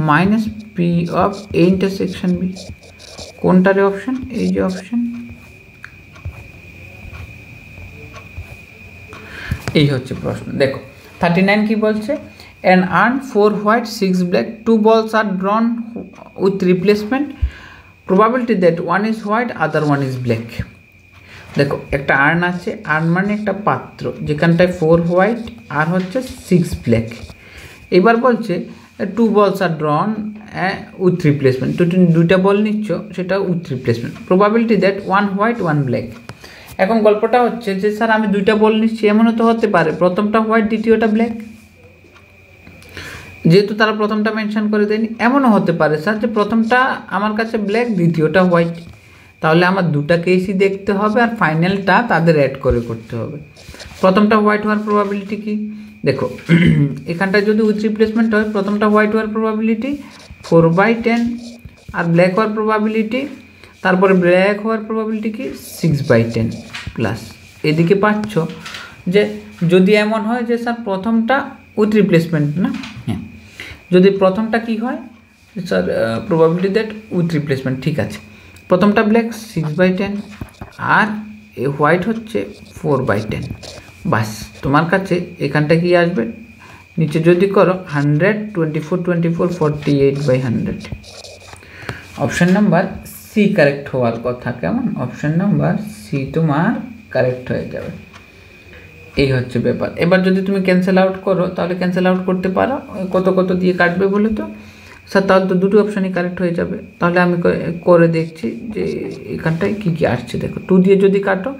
minus P of A intersection B. কোনটারে অপশন, এই যে অপশন, এই হচ্ছে প্রশ্ন। দেখো 39 কি বলছে, and earn 4 white 6 black, 2 balls are drawn with replacement, probability that one is white other one is black। দেখো একটা আর্ন আছে, আর্ন মানে একটা পাত্র যেখানটায় 4 হোয়াইট আর হচ্ছে 6 ব্ল্যাক। এবার বলছে 2 balls are drawn with replacement, তুমি দুইটা বল নিচ্ছ সেটা with replacement, probability that one white one black। এখন গল্পটা হচ্ছে যে স্যার আমি দুইটা বল নিচ্ছি, এমনও তো হতে পারে প্রথমটা হোয়াইট দ্বিতীয়টা ব্ল্যাক, যেহেতু তারা প্রথমটা মেনশন করে দেয়নি। এমনও হতে পারে স্যার যে প্রথমটা আমার কাছে ব্ল্যাক দ্বিতীয়টা হোয়াইট, তাহলে আমার দুটা কেসই দেখতে হবে আর ফাইনালটা তাদের অ্যাড করে করতে হবে। প্রথমটা হোয়াইট হওয়ার প্রবাবিলিটি কি, দেখো এখানটা যদি উইথ রিপ্লেসমেন্ট হয় প্রথমটা হোয়াইট হওয়ার প্রবাবিলিটি 4/10 আর ব্ল্যাক হওয়ার প্রবাবিলিটি, তারপরে ব্ল্যাক হওয়ার প্রবাবিলিটি কি 6/10 প্লাস এদিকে পাচ্ছ যে যদি এমন হয় যে স্যার প্রথমটা উইথ রিপ্লেসমেন্ট না, হ্যাঁ যদি প্রথমটা কি হয় sir probability that with replacement, ঠিক আছে প্রথমটা ব্ল্যাক 6/10 আর হোয়াইট হচ্ছে 4/10, বাস তোমার কাছে এখানটা কি আসবে, নিচে যদি করো 100 24 24 48/100, অপশন নাম্বার সি কারেক্ট হওয়ার কথা। কেমন, অপশন নাম্বার সি তোমার কারেক্ট হয়ে যাবে, এই হচ্ছে ব্যাপার। এবার যদি তুমি ক্যান্সেল আউট করো তাহলে ক্যান্সেল আউট করতে পারো, কত কত দিয়ে কাটবে বলে তো স্যার, তাহলে তো দুটো অপশানই কারেক্ট হয়ে যাবে। তাহলে আমি করে দেখছি যে এখানটায় কী কী আসছে। দেখো 2 দিয়ে যদি কাটো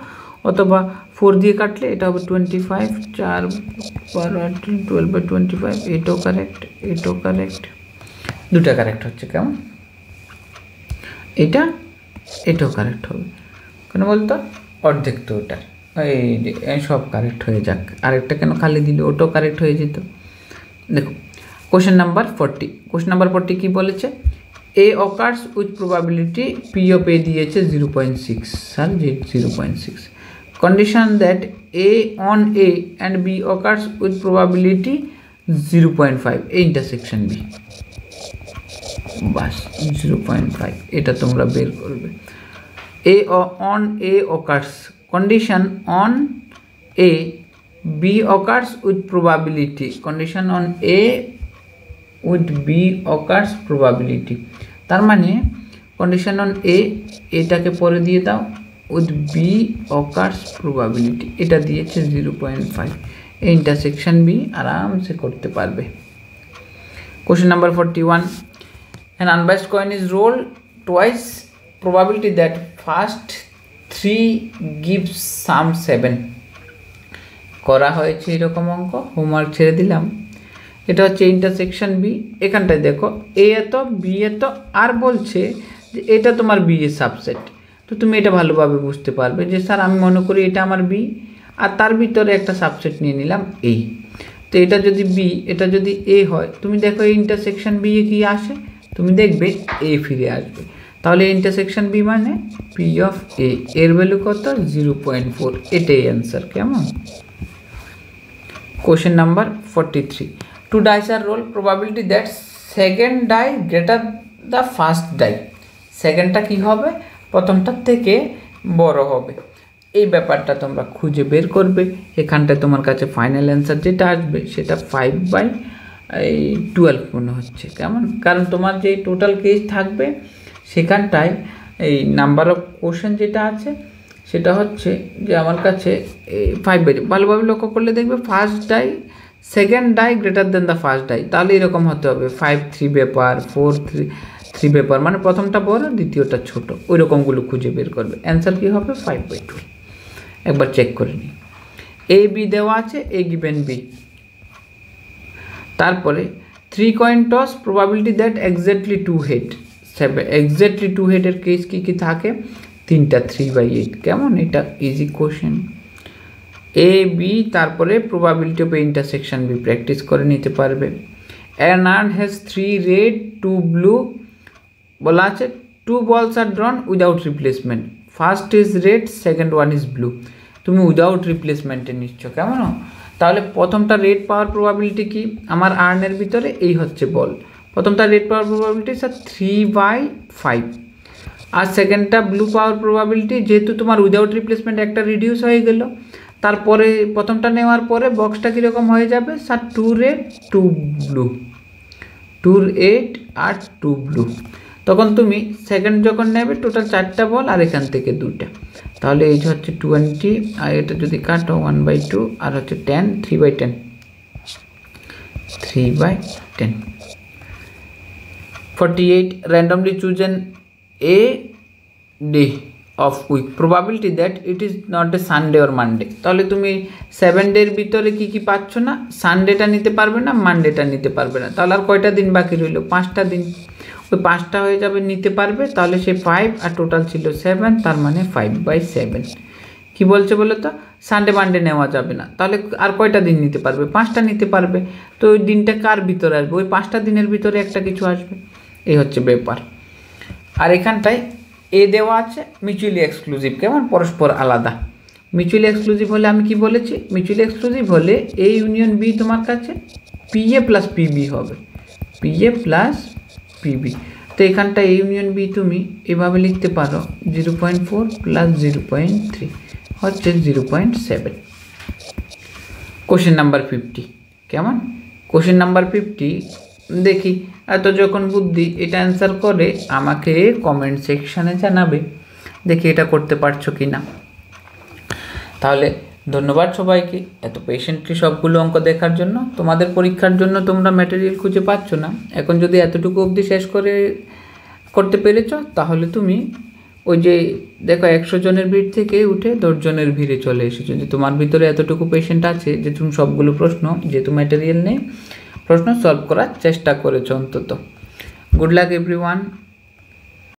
অথবা 4 দিয়ে কাটলে এটা হবে 25, 4 12 12/25, এটাও কারেক্ট এটাও কারেক্ট, দুটা কারেক্ট হচ্ছে। কেমন, এটাও কারেক্ট হবে, কেন বলতো অর্ধেক তো ওটার, এই সব কারেক্ট হয়ে যাক, আরেকটা কেন খালি দিলে, ওটাও কারেক্ট হয়ে যেত। দেখো কোশ্চেন নাম্বার 40, কোশ্চেন নাম্বার 40 কি বলেছে, A occurs with probability P of A দিয়েছে 0.6, sir 0.6, condition that A on A and B occurs with probability 0.5 A intersection B, বাস 0.5 এটা তোমরা বের করবে। A on A occurs, condition on A B occurs with probability, condition on A with B occurs probability, তার মানে কন্ডিশন অন এ, এটাকে পরে দিয়ে দাও উইথ বি অকার্স প্রবাবিলিটি, এটা দিয়েছে 0.5, এই ইন্টারসেকশন বি আরামসে করতে পারবে। Question number 41, an unbiased coin is rolled twice, probability that first 3 gives sum 7, করা হয়েছে এরকম অঙ্ক, হোমওয়ার্ক ছেড়ে দিলাম। এটা হচ্ছে ইন্টারসেকশন বি, এখানটায় দেখো এ এত বি এত আর বলছে যে এটা তোমার বি এর সাবসেট, তো তুমি এটা ভালোভাবে বুঝতে পারবে যে স্যার আমি মনে করি এটা আমার বি আর তার ভিতরে একটা সাবসেট নিয়ে নিলাম এই, তো এটা যদি বি এটা যদি এ হয়, তুমি দেখো এই ইন্টারসেকশন বি এ কি আসে, তুমি দেখবে এ ফিরে আসবে, তাহলে ইন্টারসেকশন বি মানে পি অফ এ, এর ভ্যালু কত 0.4, এটাই অ্যান্সার। কেমন, question number 43, 2 dice are rolled, probability that second die greater the first die, সেকেন্ডটা কি হবে প্রথমটার থেকে বড় হবে, এই ব্যাপারটা তোমরা খুঁজে বের করবে। এখানটায় তোমার কাছে ফাইনাল অ্যান্সার যেটা আসবে সেটা 5/12 মনে হচ্ছে। কেমন, কারণ তোমার যে টোটাল কেস থাকবে সেখানটায় এই নাম্বার অফ কোশ্চেন যেটা আছে সেটা হচ্ছে যে আমার কাছে 5, ভালোভাবে লক্ষ্য করলে দেখবে first die second die greater than the first die, তাহলে এরকম হতে হবে 5 3 ব্যাপার 4 3 ব্যাপার, মানে প্রথমটা বড় দ্বিতীয়টা ছোট, ওই রকমগুলো খুঁজে বের করবে, অ্যান্সার কী হবে 5/12। একবার চেক করে নিই। এ বি দেওয়া আছে, এ গিভেন বি। তারপরে 3 coin toss, probability that exactly 2 head. Exactly 2 হেডের কেস কী কী থাকে? 3টা 3/8। কেমন? এটা ইজি কোশ্চেন। এ বি, তারপরে probability of intersection B practice করে নিতে পারবে। An urn has 3 red 2 blue, বলা আছে 2 balls আর drawn without replacement, first is red, second one is blue. তুমি উইদাউট রিপ্লেসমেন্টে নিচ্ছ, কেমন? তাহলে প্রথমটা রেড পাওয়ার প্রবাবিলিটি কি? আমার আর্নের ভিতরে এই হচ্ছে বল, প্রথমটা রেড পাওয়ার প্রবাবিলিটি স্যার 3/5, আর সেকেন্ডটা ব্লু পাওয়ার প্রবাবিলিটি, যেহেতু তোমার উইদাউট রিপ্লেসমেন্ট একটা রিডিউস হয়ে গেল, তারপরে প্রথমটা নেওয়ার পরে বক্সটা কীরকম হয়ে যাবে স্যার? 2 রেড 2 ব্লু, 2 রেড আর 2 ব্লু। তখন তুমি সেকেন্ড যখন নেবে টোটাল 4টা বল আর এখান থেকে 2টা, তাহলে এই হচ্ছে 20, আর এটা যদি কাটো 1/2 আর হচ্ছে 10, 3/10, 3/10। 48, randomly chosen a day of week, probability that it is not a Sunday or Monday। তাহলে তুমি 7 ডের ভিতরে কি কি পাচ্ছ না? সানডেটা নিতে পারবে না, মানডেটা নিতে পারবে না। তাহলে আর কয়টা দিন বাকি রইল? 5টা দিন। ওই 5টা হয়ে যাবে নিতে পারবে, তাহলে সে 5 আর টোটাল ছিল 7, তার মানে 5/7। কি বলছে বলো তো? সানডে মানডে নেওয়া যাবে না, তাহলে আর কয়টা দিন নিতে পারবে? 5টা নিতে পারবে। তো ওই দিনটা কার ভিতরে আসবে? ওই 5টা দিনের ভিতরে একটা কিছু আসবে, এই হচ্ছে ব্যাপার। আর এখানটায় এ দেওয়া আছে মিউচুয়ালি এক্সক্লুসিভ, কেমন? পরস্পর আলাদা। মিউচুয়ালি এক্সক্লুসিভ হলে আমি কি বলেছি? মিউচুয়ালি এক্সক্লুসিভ হলে এ ইউনিয়ন বি তোমার কাছে পিএ প্লাস পিবি হবে, পিএ প্লাস পিবি। তো এখানটা এ ইউনিয়ন বি তুমি এভাবে লিখতে পারো 0.4 প্লাস 0.3 হচ্ছে 0.7। কোশ্চেন নাম্বার 50, কেমন? কোশ্চেন নাম্বার 50 দেখি, এত যখন বুদ্ধি, এটা অ্যান্সার করে আমাকে কমেন্ট সেকশানে জানাবে, দেখি এটা করতে পারছো কি না। তাহলে ধন্যবাদ সবাইকে এত পেশেন্টলি সবগুলো অঙ্ক দেখার জন্য। তোমাদের পরীক্ষার জন্য তোমরা ম্যাটেরিয়াল খুঁজে পাচ্ছ না, এখন যদি এতটুকু অবধি শেষ করতে পেরেছ, তাহলে তুমি ওই যে দেখো 100 জনের ভিড় থেকে উঠে 10 জনের ভিড়ে চলে এসেছো। যে তোমার ভিতরে এতটুকু পেশেন্ট আছে যে তুমি সবগুলো প্রশ্ন, যেহেতু ম্যাটেরিয়াল নেই, প্রশ্ন সলভ করার চেষ্টা করেছো অন্তত। Good luck everyone.